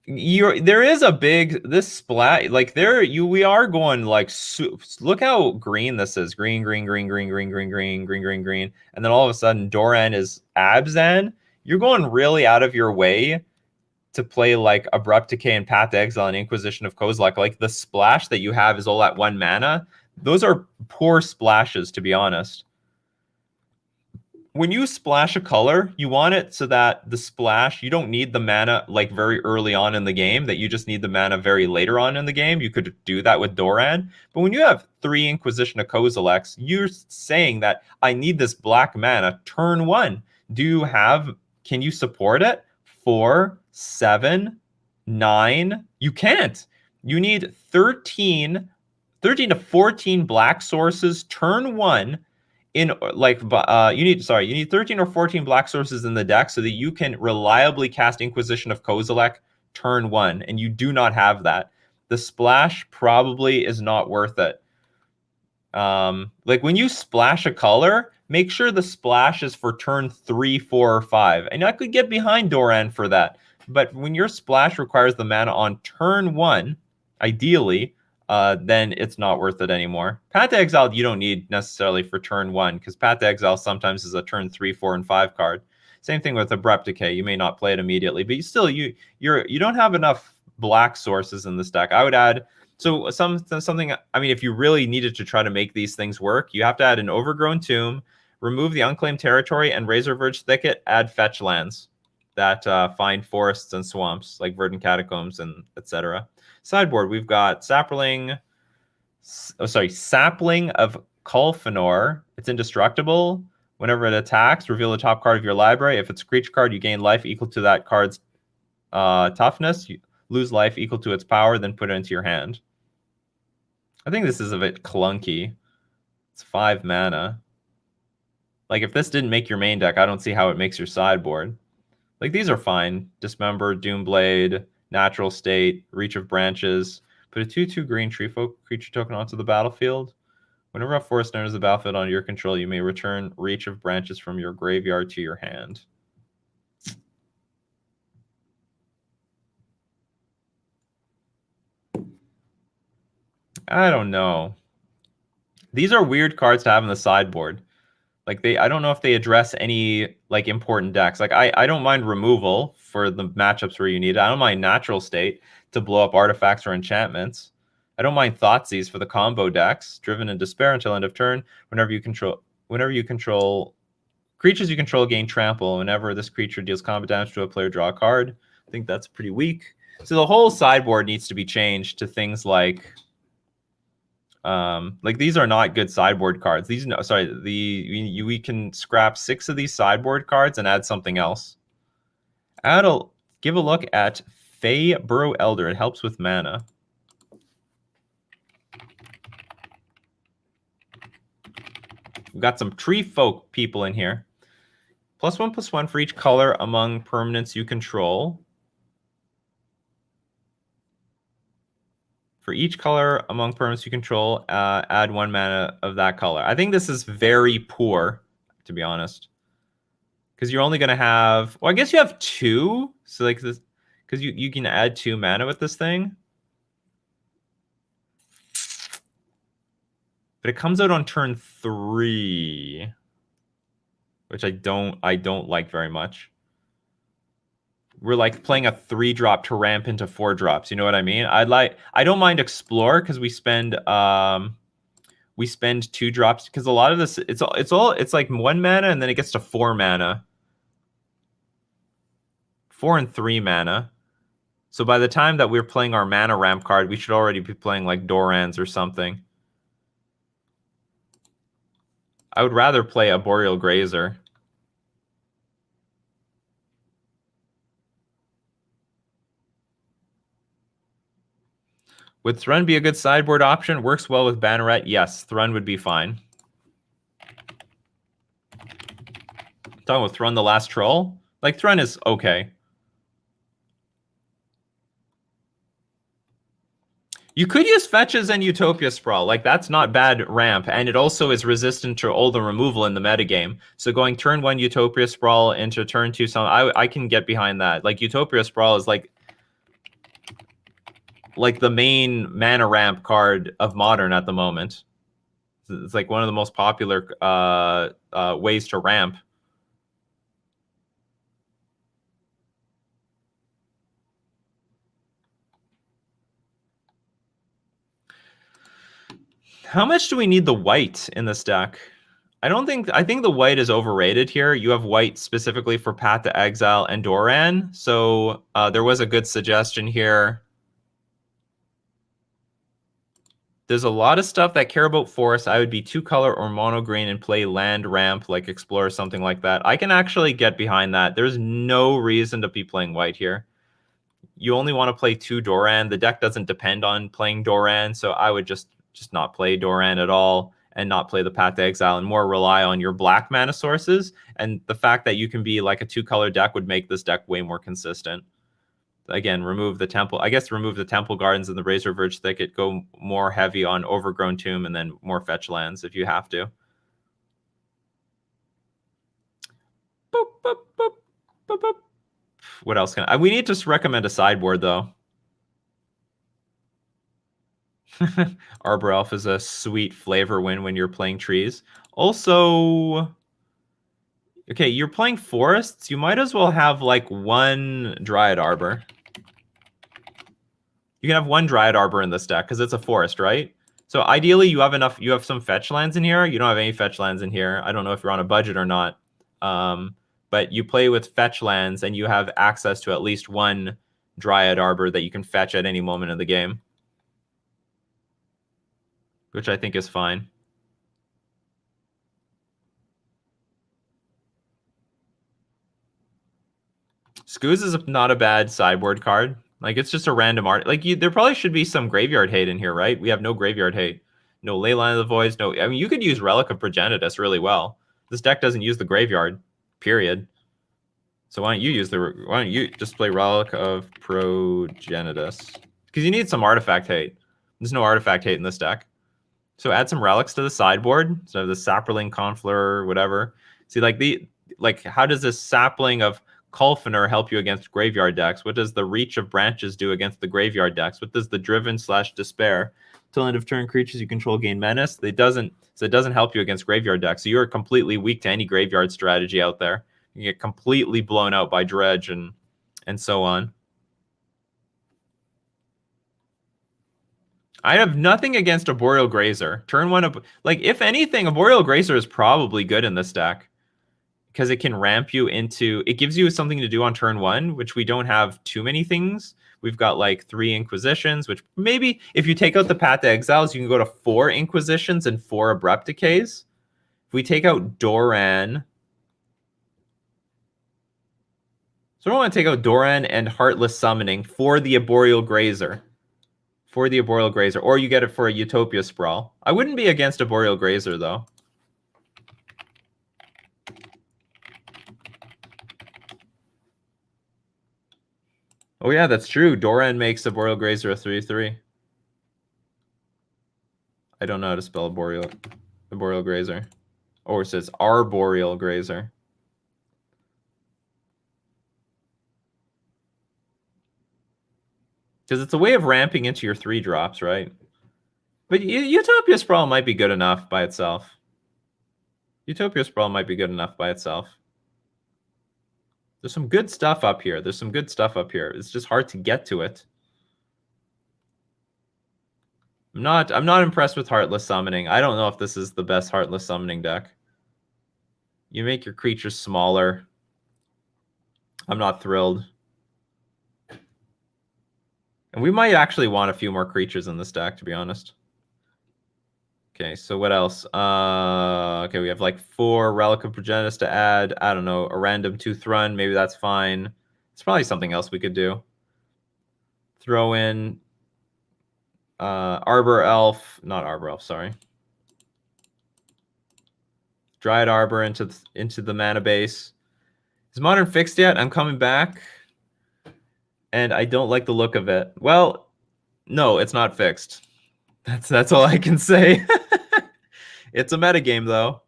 There is a big splat like we are going like look how green this is. Green, green, green, green, green, green, green, green, green, green, and then all of a sudden Doran is Abzan. You're going really out of your way to play like Abrupt Decay and Path to Exile and Inquisition of Kozilek. Like the splash that you have is all at 1 mana. Those are poor splashes, to be honest. When you splash a color, you want it so that the splash, you don't need the mana like very early on in the game, that you just need the mana very later on in the game. You could do that with Doran. But when you have 3 Inquisition of Kozileks, you're saying that I need this black mana turn 1. Can you support it? 4, 7, 9. You can't. You need 13 to 14 black sources turn 1 in like you need 13 or 14 black sources in the deck so that you can reliably cast Inquisition of Kozilek turn 1, and you do not have that. The splash probably is not worth it. Like when you splash a color, make sure the splash is for turn 3, 4, or 5. And I could get behind Doran for that. But when your splash requires the mana on turn 1, ideally, then it's not worth it anymore. Path to Exile you don't need necessarily for turn 1, because Path to Exile sometimes is a turn 3, 4, and 5 card. Same thing with Abrupt Decay. You may not play it immediately, but you don't have enough black sources in this deck. I would add something. I mean, if you really needed to try to make these things work, you have to add an Overgrown Tomb, remove the Unclaimed Territory, and Razorverge Thicket. Add fetch lands that find forests and swamps like Verdant Catacombs and etc. Sideboard, we've got Sapling of Kulfanor. It's indestructible. Whenever it attacks, reveal the top card of your library. If it's a creature card, you gain life equal to that card's toughness. You lose life equal to its power, then put it into your hand. I think this is a bit clunky. It's 5 mana. Like, if this didn't make your main deck, I don't see how it makes your sideboard. Like, these are fine. Dismember, Doomblade, Natural State, Reach of Branches. Put a 2/2 green tree folk creature token onto the battlefield. Whenever a forest enters the battlefield under your control, you may return Reach of Branches from your graveyard to your hand. I don't know. These are weird cards to have in the sideboard. Like, I don't know if they address any like important decks. Like, I don't mind removal for the matchups where you need it. I don't mind Natural State to blow up artifacts or enchantments. I don't mind Thoughtseize for the combo decks. Driven in Despair until end of turn. Whenever you control creatures you control gain trample. Whenever this creature deals combat damage to a player, draw a card. I think that's pretty weak. So the whole sideboard needs to be changed to things like these are not good sideboard cards. We can scrap 6 of these sideboard cards and add something else. Give a look at Fey Burrow Elder. It helps with mana. We've got some tree folk people in here. +1/+1 for each color among permanents you control. For each color among permanents you control, add 1 mana of that color. I think this is very poor, to be honest. Because you're only going to have... Well, I guess you have 2. So, like, this... Because you can add 2 mana with this thing. But it comes out on turn 3. Which I don't like very much. We're like playing a 3-drop to ramp into 4 drops. You know what I mean? I don't mind Explore because we spend 2 drops, because a lot of this it's like 1 mana and then it gets to 4 mana. 4 and 3 mana. So by the time that we're playing our mana ramp card, we should already be playing like Dorans or something. I would rather play a Boreal Grazer. Would Thrun be a good sideboard option? Works well with Banneret. Yes, Thrun would be fine. Talking about Thrun the Last Troll? Like, Thrun is okay. You could use Fetches and Utopia Sprawl. Like, that's not bad ramp. And it also is resistant to all the removal in the metagame. So going turn 1 Utopia Sprawl into turn 2, I can get behind that. Like, Utopia Sprawl is like the main mana ramp card of Modern at the moment. It's like one of the most popular ways to ramp. How much do we need the white in this deck? I think the white is overrated here. You have white specifically for Path to Exile and Doran. So there was a good suggestion here. There's a lot of stuff that care about forest. I would be 2-color or mono green and play land ramp, like Explore or something like that. I can actually get behind that. There's no reason to be playing white here. You only want to play 2 Doran. The deck doesn't depend on playing Doran, so I would just not play Doran at all and not play the Path to Exile and more rely on your black mana sources. And the fact that you can be like a 2-color deck would make this deck way more consistent. again, remove the temple. I guess remove the temple gardens and the Razor Verge Thicket. Go more heavy on Overgrown Tomb and then more fetch lands if you have to. Boop, boop, boop, boop, boop. What else can we need to recommend a sideboard though? Arbor Elf is a sweet flavor win when you're playing trees. Also, okay, you're playing forests. You might as well have like one Dryad Arbor. You can have one Dryad Arbor in this deck because it's a forest, right? So ideally, you have enough. You have some fetch lands in here. You don't have any fetch lands in here. I don't know if you're on a budget or not. But you play with fetch lands, and you have access to at least one Dryad Arbor that you can fetch at any moment in the game, which I think is fine. Scooz is not a bad sideboard card. Like, it's just a random art. Like, there probably should be some graveyard hate in here, right? We have no graveyard hate. No Leyline of the Voids. No, I mean, you could use Relic of Progenitus really well. This deck doesn't use the graveyard, period. So why don't you just play Relic of Progenitus? Because you need some artifact hate. There's no artifact hate in this deck. So add some relics to the sideboard. So the Saproling, Confleur, whatever. See, like how does this Sapling of Kulfiner help you against graveyard decks? What does the Reach of Branches do against the graveyard decks? What does the Driven/Despair? Till end of turn, creatures you control gain menace. It doesn't help you against graveyard decks. So you're completely weak to any graveyard strategy out there. You get completely blown out by Dredge and so on. I have nothing against a Boreal Grazer. Turn one up. Like, if anything, a Boreal Grazer is probably good in this deck because it can ramp you into. It gives you something to do on turn one, which we don't have too many things. We've got like 3 Inquisitions, which maybe if you take out the Path to Exiles, you can go to 4 Inquisitions and 4 Abrupt Decays. If we take out Doran. So I want to take out Doran and Heartless Summoning for the Arboreal Grazer. For the Arboreal Grazer. Or you get it for a Utopia Sprawl. I wouldn't be against a Arboreal Grazer, though. Oh, yeah, that's true. Doran makes a Arboreal Grazer a 3/3. I don't know how to spell Arboreal Grazer. Or it says Arboreal Grazer. Because it's a way of ramping into your 3 drops, right? But Utopia Sprawl might be good enough by itself. Utopia Sprawl might be good enough by itself. There's some good stuff up here. It's just hard to get to it. I'm not impressed with Heartless Summoning. I don't know if this is the best Heartless Summoning deck. You make your creatures smaller. I'm not thrilled. And we might actually want a few more creatures in this deck, to be honest. Okay, so what else? Okay, we have like 4 Relic of Progenitus to add. I don't know, a random 2 Thrun. Maybe that's fine. It's probably something else we could do. Throw in Arbor Elf. Not Arbor Elf, sorry. Dryad Arbor into the mana base. Is Modern fixed yet? I'm coming back. And I don't like the look of it. Well, no, it's not fixed. That's all I can say. It's a metagame, though.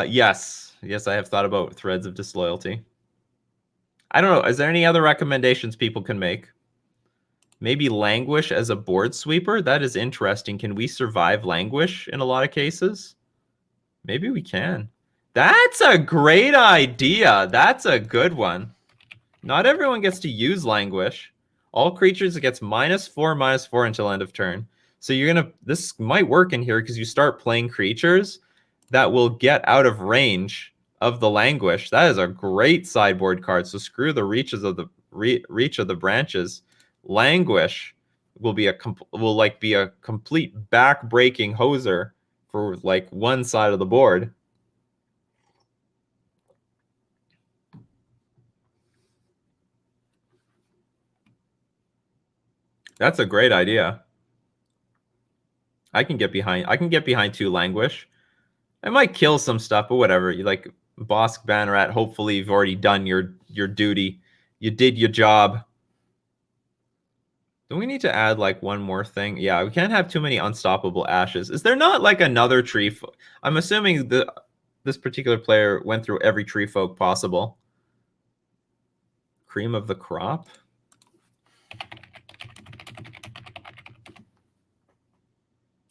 Yes, I have thought about Threads of Disloyalty. I don't know. Is there any other recommendations people can make? Maybe Languish as a board sweeper? That is interesting. Can we survive Languish in a lot of cases? Maybe we can. That's a great idea. That's a good one. Not everyone gets to use Languish. All creatures it gets -4/-4 until end of turn. So this might work in here because you start playing creatures that will get out of range of the Languish. That is a great sideboard card. So screw the reach of the branches. Languish will be a complete back-breaking hoser for like one side of the board. That's a great idea. I can get behind 2 Languish. I might kill some stuff, but whatever. You like Bosk Banneret, hopefully you've already done your duty You did your job. Do we need to add like one more thing? Yeah, we can't have too many unstoppable ashes. Is there not like another tree? I'm assuming this particular player went through every tree folk possible. Cream of the crop?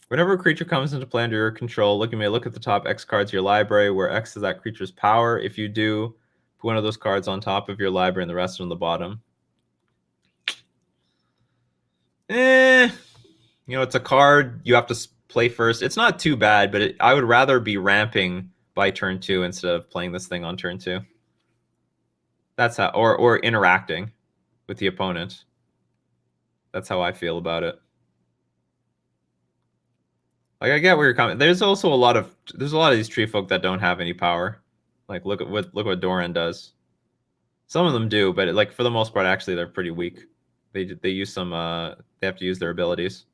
Whenever a creature comes into play under your control, look at the top X cards of your library, where X is that creature's power. If you do, put one of those cards on top of your library and the rest on the bottom. It's a card you have to play first. It's not too bad, but I would rather be ramping by turn 2 instead of playing this thing on turn 2. That's how, or interacting with the opponent. That's how I feel about it. Like, I get where you're coming. There's also a lot of these tree folk that don't have any power. Like, look what Doran does. Some of them do, but like for the most part, actually, they're pretty weak. They use some they have to use their abilities.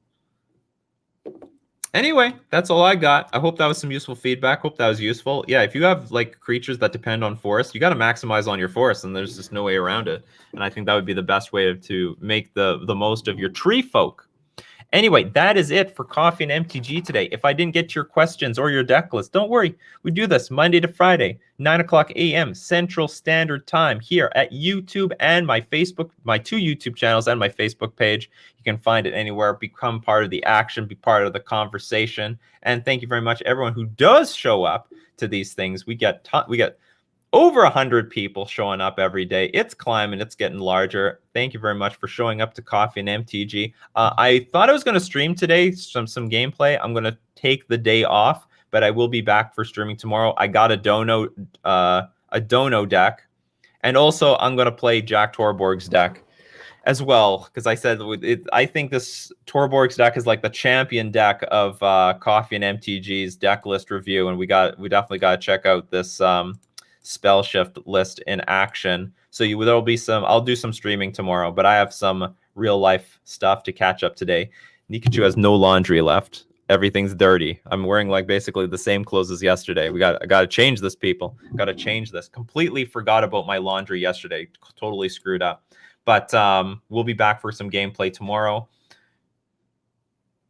Anyway, that's all I got. I hope that was some useful feedback. Hope that was useful. Yeah, if you have like creatures that depend on forest, you got to maximize on your forest, and there's just no way around it. And I think that would be the best way to make the most of your tree folk. Anyway, that is it for Coffee and MTG today. If I didn't get to your questions or your deck list, don't worry. We do this Monday to Friday, 9 o'clock a.m. Central Standard Time here at YouTube and my Facebook, my 2 YouTube channels and my Facebook page. You can find it anywhere. Become part of the action, be part of the conversation. And thank you very much, everyone who does show up to these things. We get over 100 people showing up every day. It's climbing. It's getting larger. Thank you very much for showing up to Coffee and MTG. I thought I was going to stream today, some gameplay. I'm going to take the day off, but I will be back for streaming tomorrow. I got a dono deck, and also I'm going to play Jack Torborg's deck as well, because I said I think this Torborg's deck is like the champion deck of Coffee and MTG's deck list review, and we definitely got to check out this spell shift list in action. So there'll be I'll do some streaming tomorrow, but I have some real life stuff to catch up today. Nikachu has no laundry left. Everything's dirty. I'm wearing like basically the same clothes as yesterday. I got to change this, people. Got to change this. Completely forgot about my laundry yesterday. Totally screwed up. But we'll be back for some gameplay tomorrow.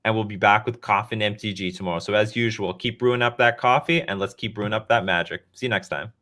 And we'll be back with Coffee and MTG tomorrow. So as usual, keep brewing up that coffee and let's keep brewing up that magic. See you next time.